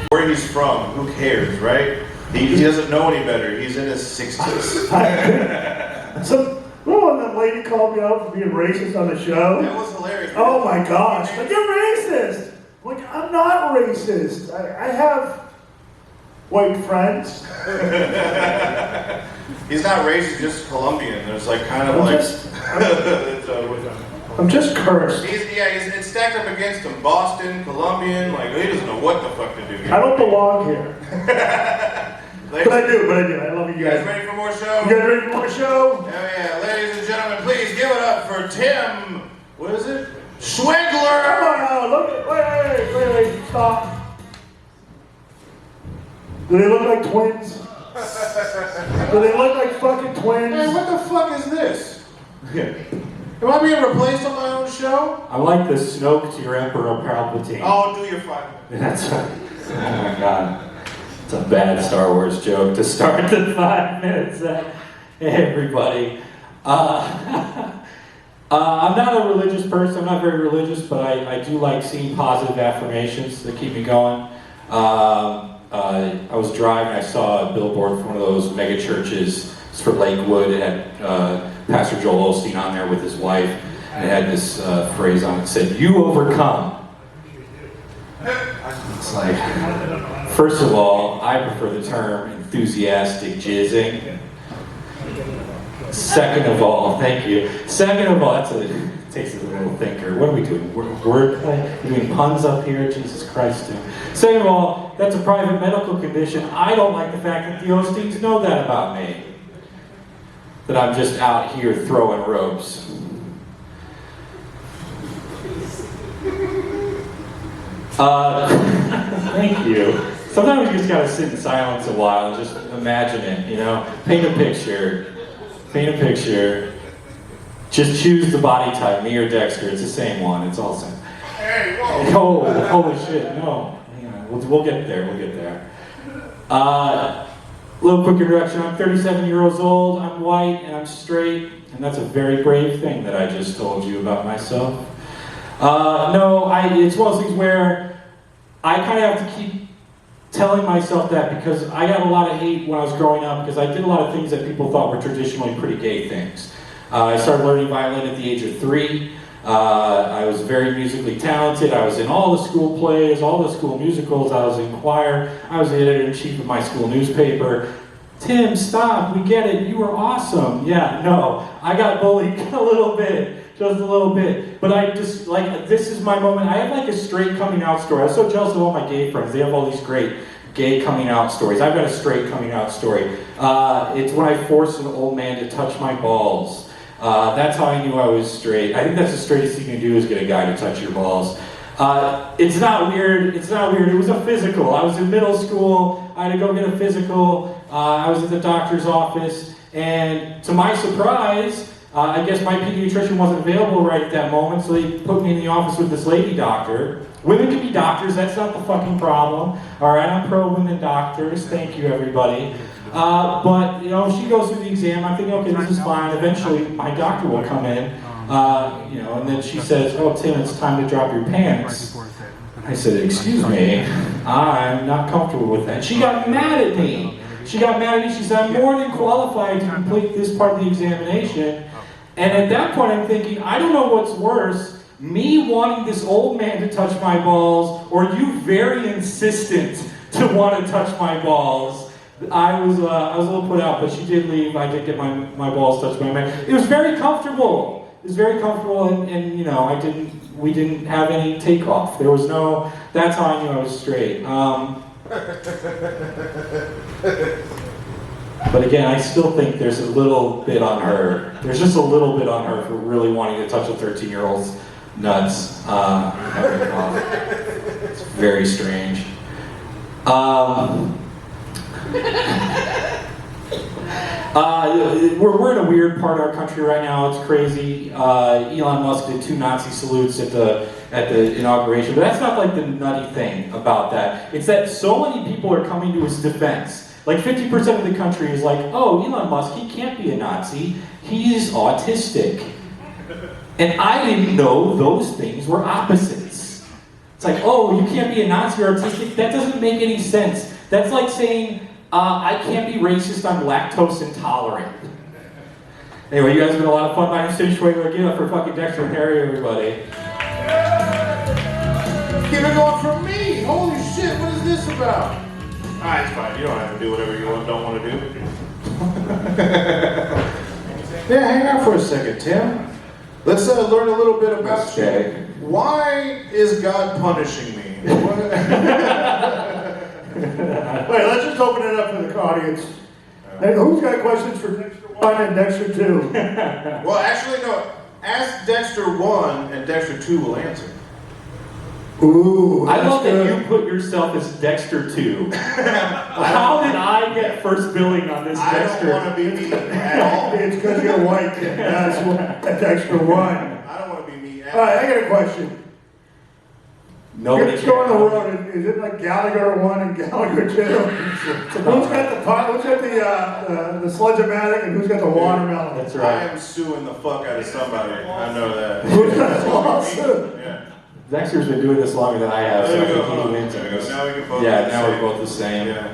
Where he's from, who cares, right? He doesn't know any better. He's in his 60s. When that lady called me out for being racist on the show. That was hilarious. Oh my gosh, like you're racist! Like, I'm not racist. I have white friends. He's not racist, just Colombian. There's like kind of I'm just cursed. it's stacked up against him. Boston, Colombian, like he doesn't know what the fuck to do here. I don't belong here. But I do. I love you You guys guys. ready for more show? You guys ready for more show? Oh yeah, ladies and gentlemen, please give it up for Tim. What is it? Schwegler. Come on now, look at, wait, stop. Do they look like twins? Do they look like fucking twins? Hey, what the fuck is this? Am I being replaced on my own show? I like the Snoke to your Emperor Palpatine. Oh, do your 5 minutes. That's right. Oh my god. It's a bad Star Wars joke to start the 5 minutes. Hey everybody. I'm not a religious person, I'm not very religious, but I do like seeing positive affirmations that keep me going. I was driving, I saw a billboard for one of those mega churches. It's for Lakewood. It had Pastor Joel Osteen on there with his wife. And it had this phrase on it that said, "You overcome." It's like, first of all, I prefer the term enthusiastic jizzing. Second of all, thank you. Second of all, takes a little thinker. What are we doing? Wordplay? We're doing puns up here? Jesus Christ. Second of all, that's a private medical condition. I don't like the fact that the Osteens know that about me. That I'm just out here throwing ropes. Thank you. Sometimes you just gotta sit in silence a while and just imagine it, you know? Paint a picture. Paint a picture. Just choose the body type, me or Dexter. It's the same one. It's all the same. Hey, whoa. Oh, holy shit, no. Hang on. We'll get there, we'll get there. Little quick introduction, I'm 37 years old, I'm white, and I'm straight, and that's a very brave thing that I just told you about myself. It's one of those things where I kind of have to keep telling myself that because I got a lot of hate when I was growing up because I did a lot of things that people thought were traditionally pretty gay things. I started learning violin at the age of 3. I was very musically talented. I was in all the school plays, all the school musicals. I was in choir. I was the editor-in-chief of my school newspaper. Tim, stop. We get it. You were awesome. Yeah, no. I got bullied a little bit. Just a little bit. But I just, this is my moment. I have a straight coming out story. I was so jealous of all my gay friends. They have all these great gay coming out stories. I've got a straight coming out story. It's when I forced an old man to touch my balls. That's how I knew I was straight. I think that's the straightest thing you can do is get a guy to touch your balls. It's not weird. It's not weird. It was a physical. I was in middle school. I had to go get a physical. I was at the doctor's office. And to my surprise, I guess my pediatrician wasn't available right at that moment, so they put me in the office with this lady doctor. Women can be doctors, that's not the fucking problem. Alright, I'm pro-women doctors, thank you everybody. But, she goes through the exam, I'm thinking, okay, this is fine. Eventually, my doctor will come in, and then she says, oh, Tim, it's time to drop your pants. I said, excuse me, I'm not comfortable with that. She got mad at me. She said, I'm more than qualified to complete this part of the examination. And at that point, I'm thinking, I don't know what's worse, me wanting this old man to touch my balls, or you very insistent to want to touch my balls. I was a little put out, but she did leave. I did get my balls touched by a man. It was very comfortable. It was very comfortable, and we didn't have any takeoff. There was no, that's how I knew I was straight. But again, I still think there's a little bit on her. There's just a little bit on her for really wanting to touch a 13-year-old's nuts. It's very strange. We're in a weird part of our country right now. It's crazy. Elon Musk did 2 Nazi salutes at the inauguration, but that's not the nutty thing about that. It's that so many people are coming to his defense. 50% of the country is oh, Elon Musk, he can't be a Nazi. He's autistic. And I didn't know those things were opposites. It's oh, you can't be a Nazi or autistic? That doesn't make any sense. That's like saying, I can't be racist, I'm lactose intolerant. Anyway, you guys have been a lot of fun. My name's Tim Schwagler. Give it up for fucking Dexter and Harry, everybody. Keep it going from me! Holy shit, what is this about? It's fine. You don't have to do whatever you don't want to do. Yeah, hang out for a second, Tim. Let's learn a little bit about you. Why is God punishing me? Wait, let's just open it up to the audience. Hey, who's got questions for Dexter 1 and Dexter 2? Well, actually, no. Ask Dexter 1 and Dexter 2 will answer. Ooh, I love that good. you put yourself as Dexter 2. How did I get first billing on this Dexter? I don't want to be me at all. It's because you're white. That's Dexter 1. I don't want to be me at all. All right, I got a question. Nobody Let's go on the road. Is it Gallagher 1 and Gallagher 2? Who's got the sledge-o-matic and who's got the watermelon? That's I right. am suing the fuck out of somebody. I know that. Who's got the lawsuit? Yeah. Dexter's been doing this longer than I have, so I There we think go. he There wins we in go. this. Now we can both Yeah, be the now same. we're both the same. Yeah.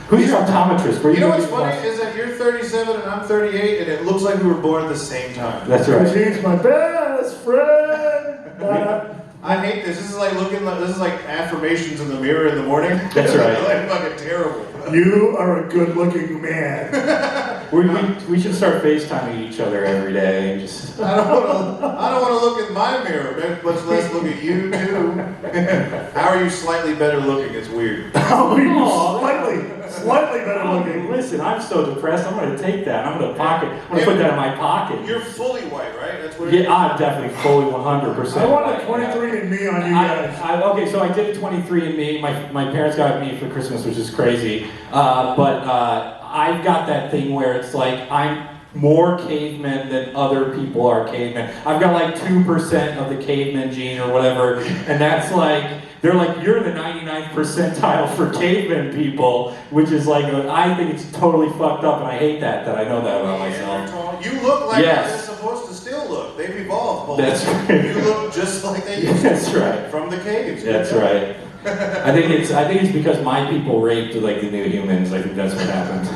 Who's your optometrist? Where You know what's get funny glasses? is that you're 37 and I'm 38, and it looks like we were born at the same time. That's right. She's my best friend. I hate this. This is like affirmations in the mirror in the morning. That's right. Like fucking terrible. You are a good-looking man. We should start FaceTiming each other every day and just. I don't want to look in my mirror, man, much less look at you too. How are you slightly better looking? It's weird. Oh, you're Oh, slightly better looking. Listen, I'm so depressed. I'm going to take that. I'm going to put that in my pocket. You're fully white, right? That's what it is. Yeah, I'm definitely fully 100%. I want a white. 23andMe on you guys. Okay, so I did a 23andMe. My parents got me for Christmas, which is crazy. But I've got that thing where it's I'm more caveman than other people are cavemen. I've got 2% of the caveman gene or whatever, and that's they're like, you're the 99th percentile for caveman people, which is like, I think it's totally fucked up, and I hate that I know that about myself. You look like Yes. they're supposed to still look. They've evolved. Paul. That's right. You look just like they used to. That's right. From the caves. That's right. I think it's because my people raped like the new humans. I think that's what happened.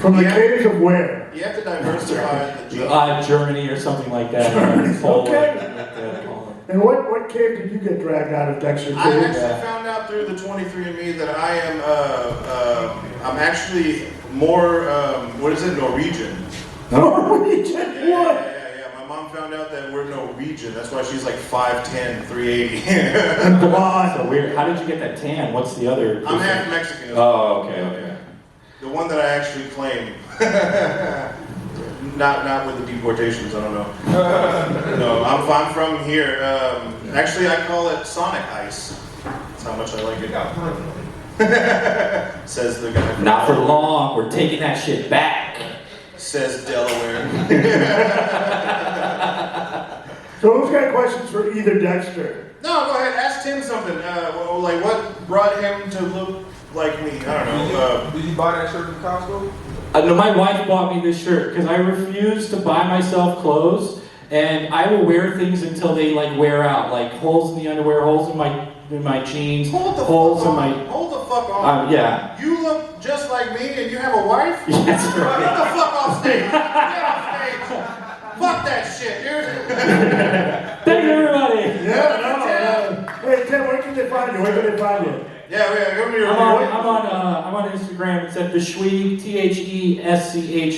From the Yeah. caves of where? You have to diversify the genes. Germany or something like that. Germany, Poland, okay. like that, Poland. And what cave did you get dragged out of, Dexter? I Cave? actually found out through the 23andMe that I am, I'm actually more, Norwegian. Norwegian, Yeah, what? yeah. My mom found out that we're Norwegian. That's why she's like 5'10", 380. And blonde. So weird. How did you get that tan? What's the other? I'm half Mexican as well. Oh, okay. The one that I actually claim. Not with the deportations, I don't know. No, I'm from here. Actually, I call it Sonic Ice. That's how much I like it. Says the guy. Not for long. We're taking that shit back. Says Delaware. So who's got questions for either Dexter? No, go ahead. Ask Tim something. Like what brought him to look like me? I don't know. Did you buy that shirt from Costco? No, my wife bought me this shirt because I refuse to buy myself clothes, and I will wear things until they like wear out, like holes in the underwear, holes in my jeans, Hold the holes fuck in my. on. Hold the fuck on. Yeah. You look just like me, and you have a wife. Yes, Get right. the fuck off stage. Get off stage. Fuck that shit, dude. Thank you, everybody. Yeah. Hey, Tim, where can they find you? Where can they find you? Yeah, give me your. I'm on Instagram. It's at Theshweeg,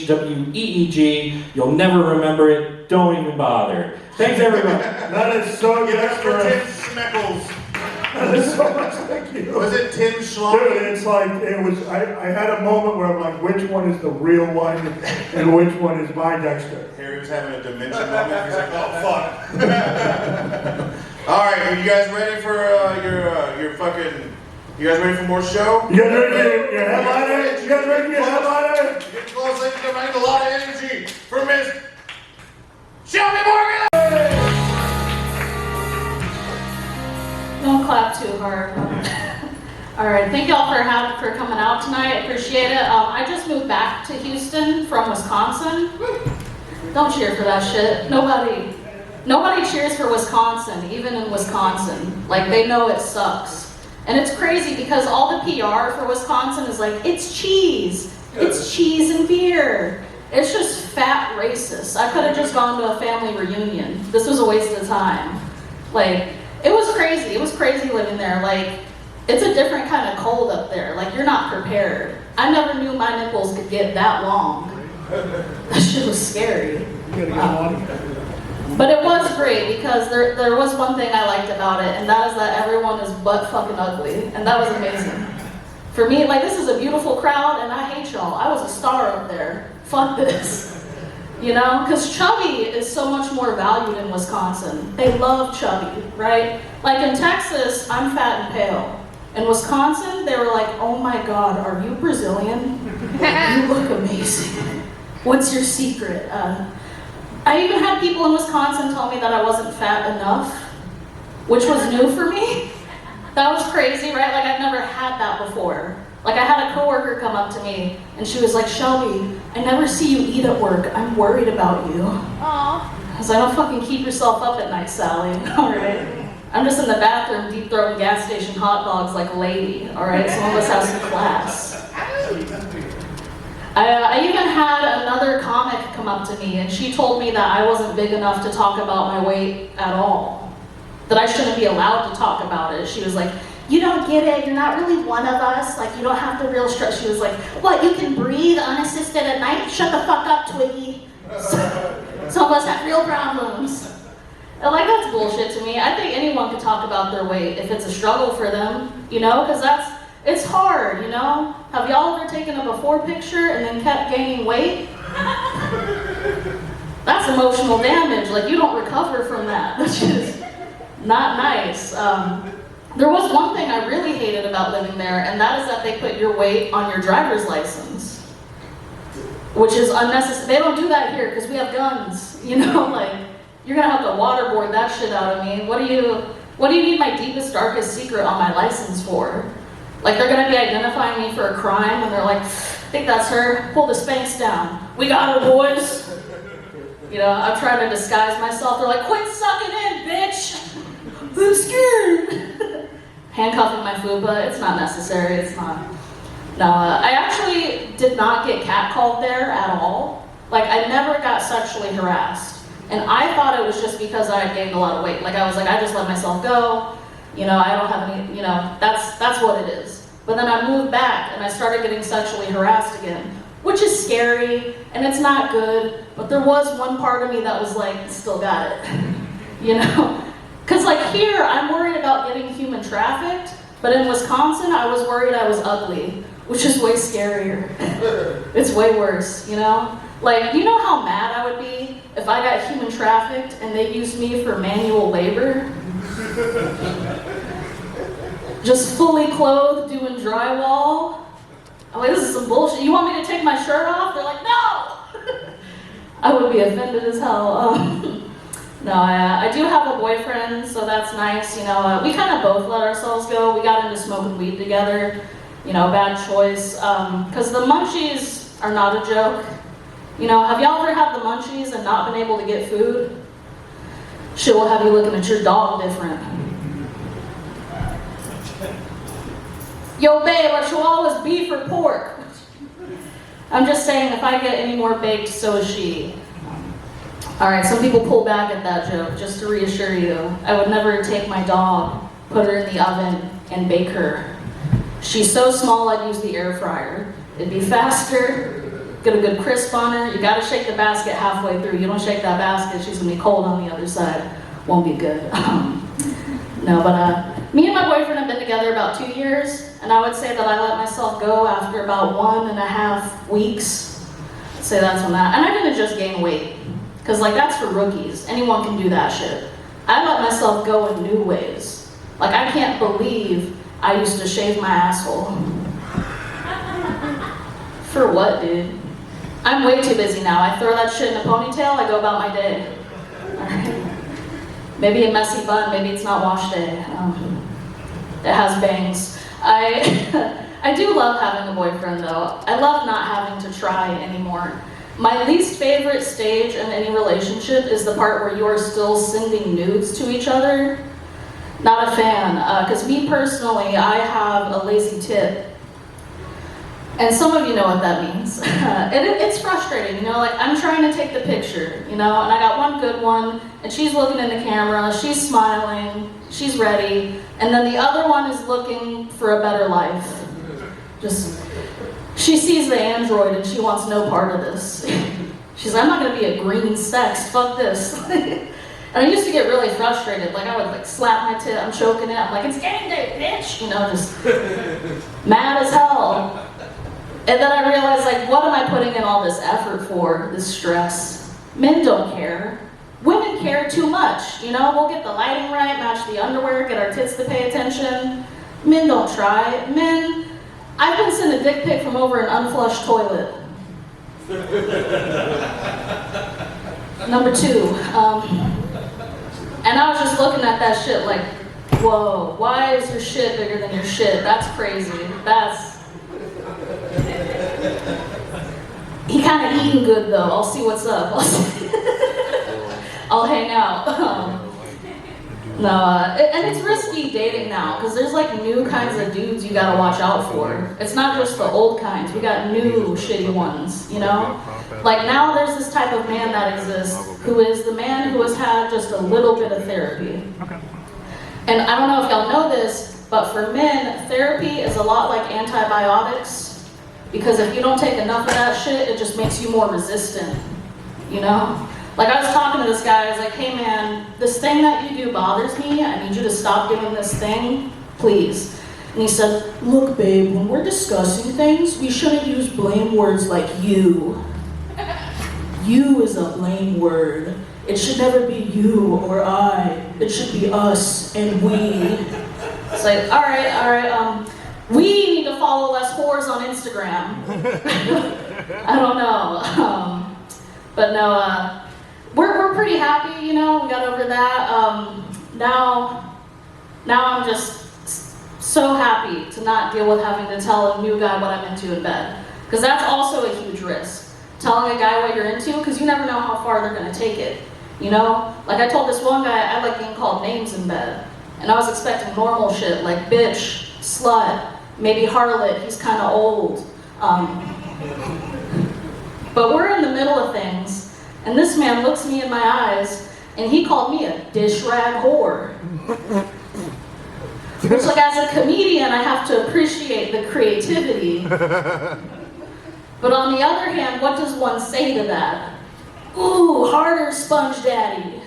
THESCHWEEG. You'll never remember it. Don't even bother. Thanks, everyone. That is so Give it up for Tim Dexter. Schmeckles. That is so much like you. Was it Tim Dude, Schlong? it's like, I had a moment where I'm like, which one is the real one and which one is my Dexter? Harry was having a dementia moment. He's like, oh fuck. All right, you guys ready for your fucking? You guys ready for more show? You guys ready for your headliner? You guys ready for your headliner? Get close, ladies and gentlemen. I need a lot of energy for Miss Chelby Morgan. Don't clap too hard. All right, thank y'all for coming out tonight. Appreciate it. I just moved back to Houston from Wisconsin. Don't cheer for that shit. Nobody cheers for Wisconsin, even in Wisconsin. Like, they know it sucks. And it's crazy because all the PR for Wisconsin is like, it's cheese. It's cheese and beer. It's just fat racist. I could have just gone to a family reunion. This was a waste of time. Like, it was crazy. It was crazy living there. Like, it's a different kind of cold up there. Like, you're not prepared. I never knew my nipples could get that long. That shit was scary. But it was great because there was one thing I liked about it, and that is that everyone is butt fucking ugly, and that was amazing. For me, like, this is a beautiful crowd, and I hate y'all. I was a star up there. Fuck this. You know? Because chubby is so much more valued in Wisconsin. They love chubby, right? Like in Texas, I'm fat and pale. In Wisconsin, they were like, oh my God, are you Brazilian? You look amazing. What's your secret? I even had people in Wisconsin tell me that I wasn't fat enough, which was new for me. That was crazy, right? Like, I've never had that before. Like, I had a coworker come up to me, and she was like, Shelby, I never see you eat at work. I'm worried about you. Aww. I was like, don't fucking keep yourself up at night, Sally. All right? I'm just in the bathroom deep throating gas station hot dogs like a lady. All right? Some of us have some class. I even had another comic come up to me, and she told me that I wasn't big enough to talk about my weight at all. That I shouldn't be allowed to talk about it. She was like, you don't get it, you're not really one of us, like you don't have the real stress. She was like, what, you can breathe unassisted at night? Shut the fuck up, Twiggy. Some of us have real problems. And like, that's bullshit to me. I think anyone can talk about their weight if it's a struggle for them, you know, because it's hard, you know? Have y'all ever taken a before picture and then kept gaining weight? That's emotional damage, like you don't recover from that. That's just not nice. There was one thing I really hated about living there, and that is that they put your weight on your driver's license, which is unnecessary. They don't do that here because we have guns, you know, like, you're gonna have to waterboard that shit out of me. What are you What do you need my deepest, darkest secret on my license for? Like, they're gonna be identifying me for a crime, and they're like, I think that's her, pull the Spanx down. We got her, boys. You know, I'm trying to disguise myself. They're like, quit sucking in, bitch. I'm scared. Handcuffing my fupa, it's not necessary, it's not. No, I actually did not get catcalled there at all. Like, I never got sexually harassed. And I thought it was just because I had gained a lot of weight. Like, I was like, I just let myself go. You know, I don't have any, you know, that's what it is. But then I moved back and I started getting sexually harassed again, which is scary and it's not good. But there was one part of me that was like, still got it, you know? Because like here, I'm worried about getting human trafficked, but in Wisconsin, I was worried I was ugly, which is way scarier. It's way worse, you know? Like, you know how mad I would be if I got human trafficked and they used me for manual labor? Just fully clothed, doing drywall. I'm like, this is some bullshit. You want me to take my shirt off? They're like, no! I would be offended as hell. No, I do have a boyfriend, so that's nice. You know, we kind of both let ourselves go. We got into smoking weed together. You know, bad choice. Because the munchies are not a joke. You know, have y'all ever had the munchies and not been able to get food? Shit will have you looking at your dog different. Yo, babe, are chihuahuas beef or pork? I'm just saying, if I get any more baked, so is she. All right, some people pull back at that joke, just to reassure you. I would never take my dog, put her in the oven, and bake her. She's so small, I'd use the air fryer. It'd be faster, get a good crisp on her. You gotta shake the basket halfway through. You don't shake that basket, she's gonna be cold on the other side. Won't be good. No, but me and my boyfriend have been together about 2 years, and I would say that I let myself go after about 1.5 weeks. I'd say that's when that, and I didn't just gain weight, because like that's for rookies. Anyone can do that shit. I let myself go in new ways. Like I can't believe I used to shave my asshole. For what, dude? I'm way too busy now. I throw that shit in a ponytail, I go about my day. All right. Maybe a messy bun, maybe it's not wash day. It has bangs. I do love having a boyfriend though. I love not having to try anymore. My least favorite stage in any relationship is the part where you are still sending nudes to each other. Not a fan, because me personally, I have a lazy tit. And some of you know what that means. It's frustrating, you know, like I'm trying to take the picture, you know, and I got one good one, and she's looking in the camera, she's smiling, she's ready, and then the other one is looking for a better life. She sees the android and she wants no part of this. She's like, I'm not gonna be a green sex, fuck this. And I used to get really frustrated, like I would like slap my tit, I'm choking it, I'm like, it's game day, bitch, you know, just mad as hell. And then I realized, like, what am I putting in all this effort for, this stress? Men don't care. Women care too much, you know? We'll get the lighting right, match the underwear, get our tits to pay attention. Men don't try. Men, I've been sent a dick pic from over an unflushed toilet. Number 2. And I was just looking at that shit like, whoa, why is your shit bigger than your shit? That's crazy. He kind of eating good though. I'll see what's up. I'll hang out. And it's risky dating now because there's like new kinds of dudes you gotta watch out for. It's not just the old kinds. We got new shitty ones, you know? Like now there's this type of man that exists who is the man who has had just a little bit of therapy. And I don't know if y'all know this, but for men, therapy is a lot like antibiotics. Because if you don't take enough of that shit, it just makes you more resistant, you know? Like I was talking to this guy, I was like, hey man, this thing that you do bothers me, I need you to stop doing this thing, please. And he said, look babe, when we're discussing things, we shouldn't use blame words like you. You is a blame word. It should never be you or I, it should be us and we. It's like, all right, we need to follow less whores on Instagram. I don't know. But no, we're pretty happy, you know, we got over that. Now, Now I'm just so happy to not deal with having to tell a new guy what I'm into in bed. Because that's also a huge risk. Telling a guy what you're into, because you never know how far they're going to take it. You know? Like I told this one guy, I like being called names in bed. And I was expecting normal shit, like bitch, slut, maybe harlot, he's kind of old. But we're in the middle of things, and this man looks me in my eyes, and he called me a dish rag whore. Which, like, as a comedian, I have to appreciate the creativity. But on the other hand, what does one say to that? Ooh, harder, sponge daddy.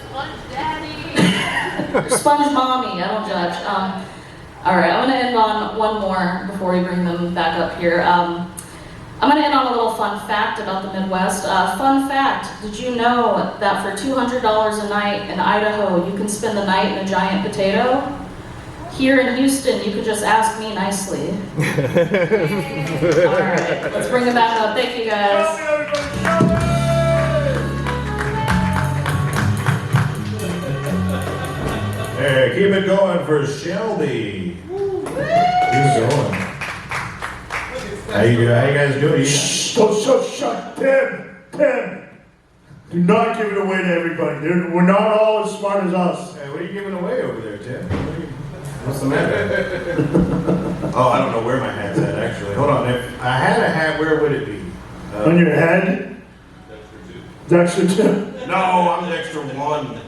Sponge daddy. Or sponge mommy, I don't judge. All right, I'm gonna end on one more before we bring them back up here. I'm gonna end on a little fun fact about the Midwest. Fun fact, did you know that for $200 a night in Idaho, you can spend the night in a giant potato? Here in Houston, you could just ask me nicely. All right, let's bring it back up. Thank you, guys. Hey, keep it going for Shelby. Keep going. How you guys doing? Shh, don't shut. Tim. Do not give it away to everybody. We're not all as smart as us. Hey, what are you giving away over there, Tim? What's the matter? Oh, I don't know where my hat's at, actually. Hold on. If I had a hat, where would it be? On your head? Dexter 2. No, I'm Dexter 1.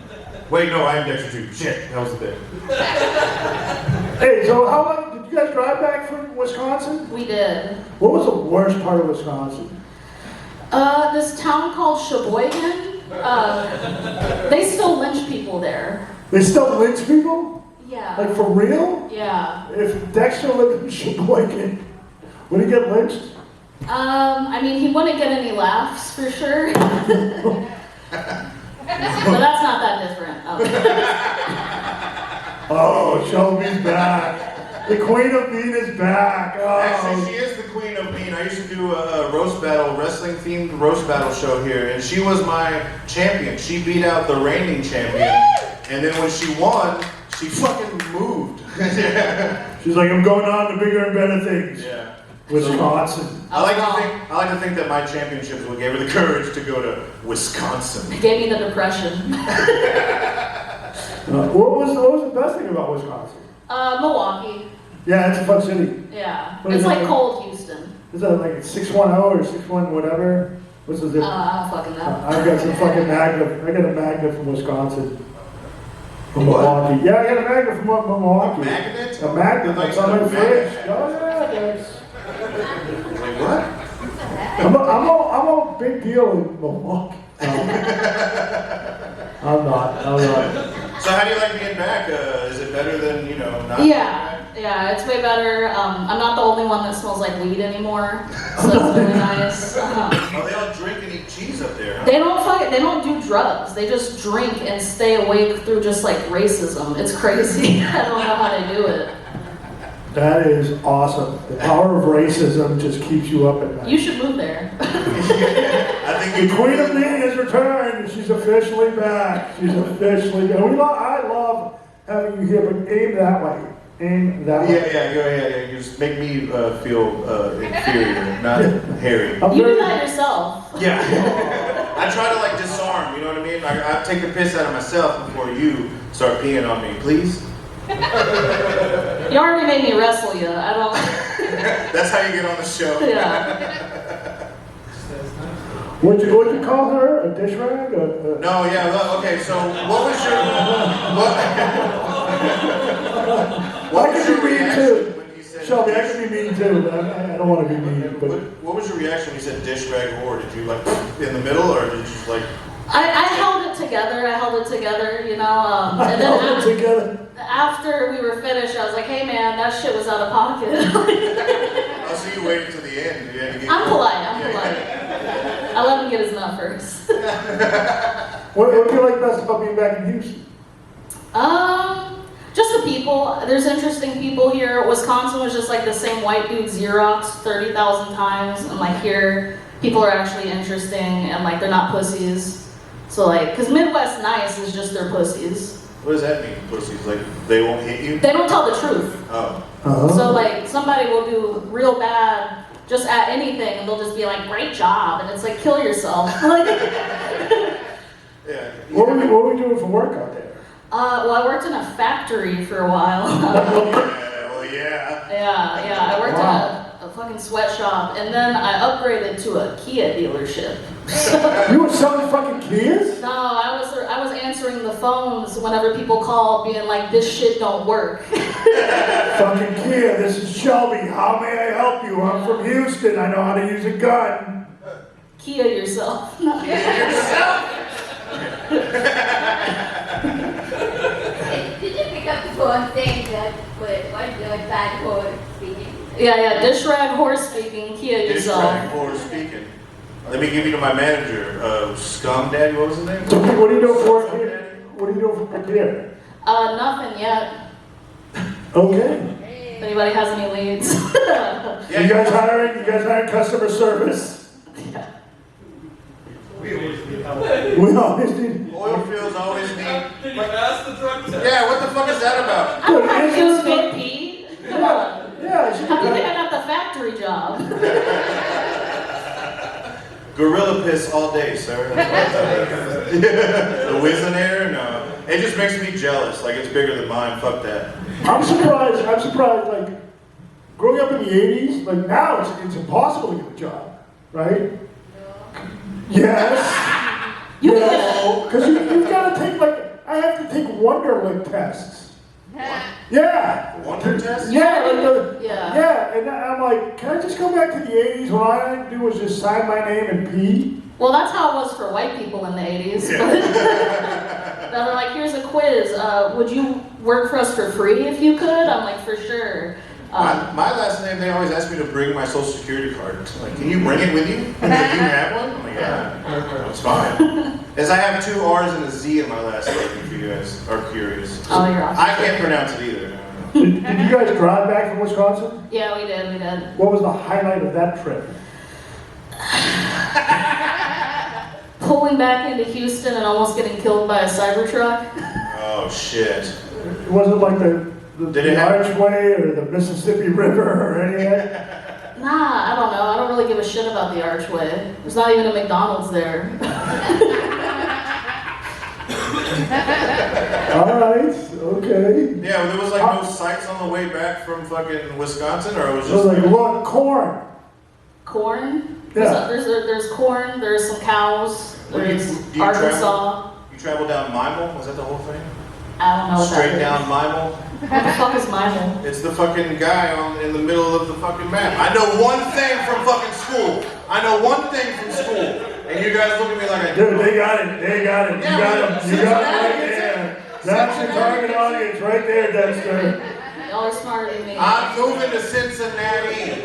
Wait, no, I am Dexter 2. Shit, that was the bit. Hey, so how long did you guys drive back from Wisconsin? We did. What was the worst part of Wisconsin? This town called Sheboygan. They still lynch people there. They still lynch people? Yeah. Like for real? Yeah. If Dexter lived in Sheboygan, would he get lynched? I mean, he wouldn't get any laughs for sure. But that's not that different. Oh, Shelby's back. The Queen of Mean is back. Oh. Actually, she is the Queen of Mean. I used to do a roast battle, wrestling themed roast battle show here, and she was my champion. She beat out the reigning champion, and then when she won, she fucking moved. She's like, I'm going on to bigger and better things. Yeah. Wisconsin. I like to think that my championships will give her the courage to go to Wisconsin. It gave me the depression. What was the best thing about Wisconsin? Milwaukee. Yeah, it's a fun city. Yeah. What It's is it like like? cold Houston. Is that like 610 or 61 whatever? What's the difference? I don't fucking know. I got some fucking Magna. I got a Magna from Wisconsin. From What? Milwaukee. Yeah, I got a Magna from Milwaukee. A magnet? A Magna. Like That's on my some fridge. magnet. Oh yeah, thanks. Like what? I'm a big deal in Milwaukee. I'm not. So how do you like being back? Is it better than, not? Yeah, it's way better. I'm not the only one that smells like weed anymore, so that's really nice. Oh, they all drink and eat cheese up there, huh? They don't do drugs. They just drink and stay awake through just like racism. It's crazy. I don't know how they do it. That is awesome. The power of racism just keeps you up at night. You should move there. I think The Queen of Mean has returned. She's officially back. She's officially back. I love having you here, but aim that way. Aim that way. Yeah. You just make me feel inferior, not hairy. You do that yourself. Yeah. I try to like disarm, you know what I mean? I take the piss out of myself before you start peeing on me, please. You already made me wrestle you. I don't. That's how you get on the show. Yeah. Would you call her a dish rag? No, yeah, well, okay, so what was your what was your reaction when you said Shelby, I can be mean too, but I don't want to be mean. But what was your reaction when you said dish rag whore? Did you like in the middle or did you just like I held it together. And then after we were finished, I was like, "Hey, man, that shit was out of pocket." Oh, so you waited to the end. You had to get I'm polite. I let him get his nut first. what do you like best about being back in Houston? Just the people. There's interesting people here. Wisconsin was just like the same white dude Xerox 30,000 times, and like here, people are actually interesting and like they're not pussies. So like, cause Midwest nice is just their pussies. What does that mean, pussies? Like, they won't hit you? They don't tell the truth. Oh. So like, somebody will do real bad just at anything, and they'll just be like, "Great job," and it's like, "Kill yourself." Like, Yeah. What were you doing for work out there? well, I worked in a factory for a while. Yeah, well, yeah. Yeah, I worked in a fucking sweatshop, and then I upgraded to a Kia dealership. You were selling fucking Kias? No, I was answering the phones whenever people called, being like, "This shit don't work." Fucking Kia, this is Shelby. How may I help you? I'm from Houston. I know how to use a gun. Kia yourself. Did you pick up the phone saying that what bad word speaking? Yeah, dish rag horse speaking, Kia Dish yourself. rag or speaking. Let me give you to my manager, Scum Daddy, what was his name? So what are you doing for work here? What are you doing for work here? Nothing yet. Okay. If anybody has any leads. You guys hiring? You guys hiring customer service? We always need. Oil fields always need. Did you pass the drug test? Yeah, what the fuck is that about? I don't have to spit pee. Come on. Yeah, she How do you think I got the factory job? Gorilla piss all day, sir. The Wizenair? No. It just makes me jealous. Like, it's bigger than mine. Fuck that. I'm surprised, like, growing up in the 80s, like now it's impossible to get a job, right? Yes. You Because you've got to take, like, I have to take Wonderlic tests. Yeah. Wonder test? Yeah, like Yeah. yeah, and I'm like, can I just go back to the 80s when all I had to do was just sign my name and pee? Well, that's how it was for white people in the 80s. Now they're like, here's a quiz. Would you work for us for free if you could? I'm like, for sure. My last name, they always ask me to bring my social security card. Like, can you bring it with you? Do you have one? I'm like, yeah, it's fine. As I have 2 R's and a Z in my last name, if you guys are curious. Oh, you're awesome. I can't pronounce it either. Did you guys drive back from Wisconsin? Yeah, we did. What was the highlight of that trip? Pulling back into Houston and almost getting killed by a Cybertruck. Oh, shit. Was it like the Did it have- Archway or the Mississippi River or any of that? Nah, I don't know. I don't really give a shit about the Archway. There's not even a McDonald's there. All right, okay. Yeah, there was like no sights on the way back from fucking Wisconsin, or it was So it was just like, look, corn. Corn? Yeah. There's corn, there's some cows, Where do you- there's do you Arkansas. You traveled down Mimel? Was that the whole thing? I don't know what Straight that down is. Mimel? What the fuck is Mimel? It's the fucking guy in the middle of the fucking map. I know one thing from fucking school. I know one thing from school. And you guys look at me like I Dude, they got it. You got it right Cincinnati, there. That's your target audience right there, Dexter. Y'all are smarter than me. I'm moving to Cincinnati.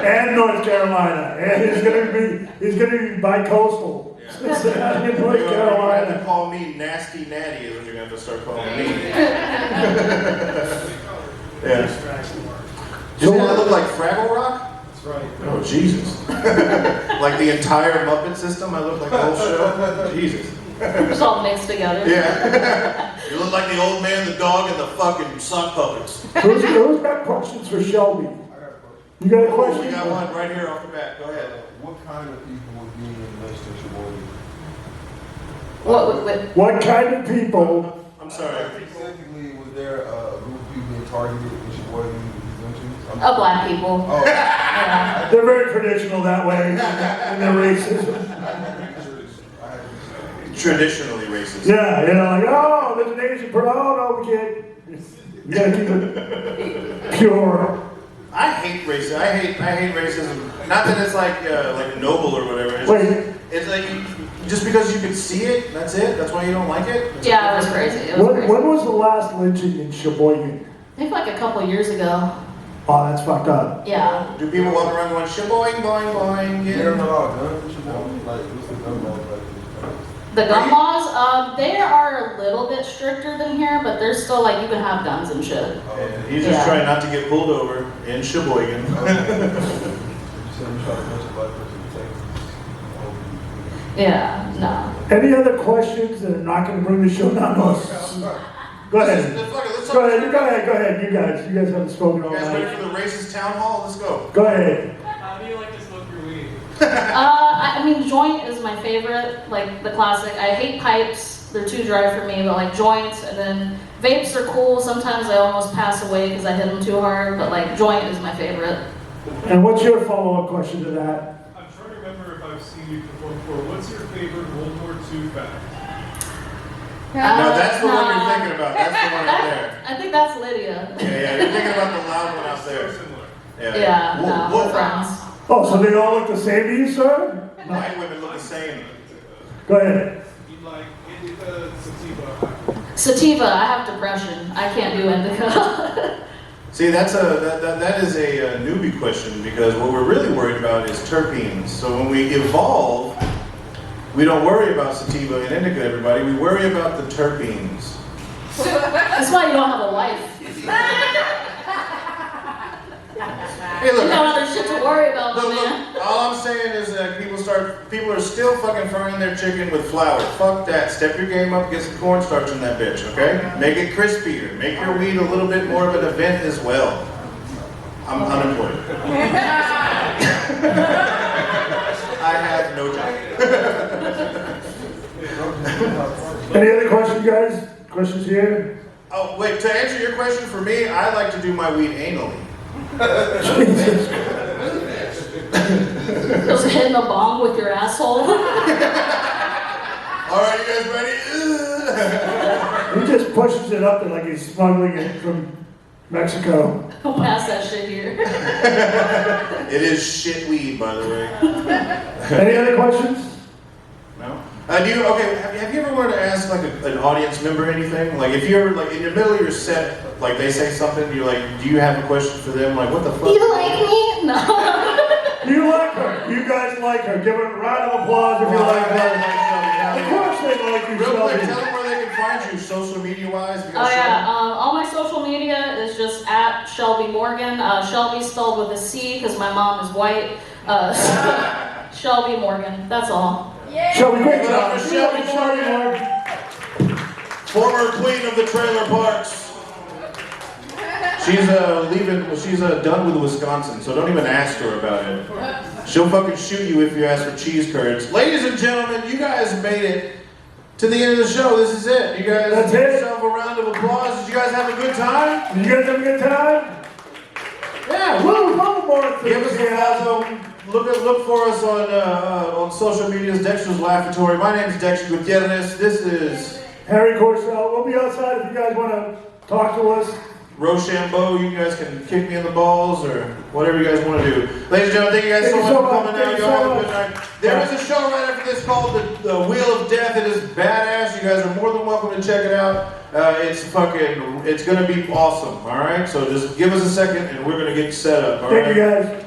And North Carolina. And he's gonna be bi-coastal. Cincinnati and North You're gonna have Carolina. to call me Nasty Natty is what you're gonna have to start calling me. Yeah. Doesn't that look like Fraggle Rock? That's right. Oh, Jesus. Like the entire Muppet system, I look like the whole show? Jesus. It's all mixed together. Yeah. You look like the old man, the dog, and the fucking sock puppets. Who's got questions for Shelby? You got a Oh, question? we got one right here off the bat. Go ahead. What kind of people would be in the relationship with What kind of people? I'm sorry. Specifically, was there a group of people being targeted with your boy mentioned? Black people. Oh, Yeah. They're very traditional that way in their racism. Traditionally racist. Yeah, like, oh, there's an Asian person. Oh, no, we can't. We gotta keep it pure. I hate racism. I hate racism. Not that it's like noble or whatever. It's, Wait. it's like just because you can see it, that's it. That's why you don't like it. Yeah, it was crazy. It was crazy. When was the last lynching in Sheboygan? I think like a couple years ago. Oh, that's fucked up. Yeah. Do people walk around going shaboing, boing, boing? there are Yeah. a lot of guns, you know? Like, what's the gun law like? The gun laws, they are a little bit stricter than here, but they're still like, you can have guns and shit. Yeah, he's just Yeah. trying not to get pulled over in Sheboygan. You said you shot a bunch of black person in Texas. Yeah, no. Any other questions that are not gonna bring the show down? No. Go ahead. Go ahead, you guys haven't spoken all You guys ready night. for the racist town hall? Let's go. Go ahead. How do you like to smoke your weed? I mean, joint is my favorite, like the classic. I hate pipes, they're too dry for me, but like joints, and then vapes are cool. Sometimes I almost pass away because I hit them too hard, but like joint is my favorite. And what's your follow-up question to that? I'm trying to remember if I've seen you perform before. What's your favorite World War II fact? No, that's the one you're thinking about. That's the one out there. I think that's Lydia. Yeah, you're thinking about the loud one out there. So similar. Yeah, no, we're friends. Oh, so they all look the same to you, sir? White women look the same. Go ahead. You like indica, sativa? Sativa, I have depression. I can't do indica. See, that is a newbie question because what we're really worried about is terpenes. So when we evolve, we don't worry about sativa and indica, everybody. We worry about the terpenes. That's why you don't have a wife. Hey, look. You got other shit to worry about, Look, man. look, all I'm saying is that people are still fucking frying their chicken with flour. Fuck that. Step your game up, get some cornstarch in that bitch, okay? Make it crispier. Make your weed a little bit more of an event as well. I'm unemployed. I have no job. Any other questions, guys? Questions here? Oh, wait, to answer your question, for me, I like to do my weed anally. Jesus. Just hitting a bomb with your asshole. All right, you guys ready? He just pushes it up there like he's smuggling it from Mexico. Don't pass that shit here. It is shit weed, by the way. Any other questions? No? Have you ever wanted to ask like an audience member anything? Like if you're like in the middle of your set, like they say something, you're like, do you have a question for them? Like what the fuck? You like me? No. You like her. You guys like her. Give her a round of applause if you like her. Of course they like you, Real quick, Shelby. tell them where they can find you, social media wise. Oh yeah, all my social media is just at Chelby Morgan. Shelby spelled with a C because my mom is white. Chelby Morgan, that's all. Shelby, great Give it up job. for Shelby Morgan, former queen of the trailer parks. She's she's done with Wisconsin, so don't even ask her about it. She'll fucking shoot you if you ask for cheese curds. Ladies and gentlemen, you guys made it to the end of the show. This is it. You guys That's give it. yourself a round of applause. Did you guys have a good time? You guys have a good time? Yeah, A little more give us a enthusiasm. follow. Look for us on social medias. Dexter's Laboratory. My name is Dexter Gutierrez. This is Harry Corsell. We'll be outside if you guys want to talk to us. Rochambeau. You guys can kick me in the balls or whatever you guys want to do. Ladies and gentlemen, thank you guys Thank so you much so for much. coming Thank out. you Y'all so have a good much. night. There is a show right after this called the Wheel of Death. It is badass. You guys are more than welcome to check it out. It's gonna be awesome. All right, so just give us a second and we're gonna get set up. All Thank right? you guys.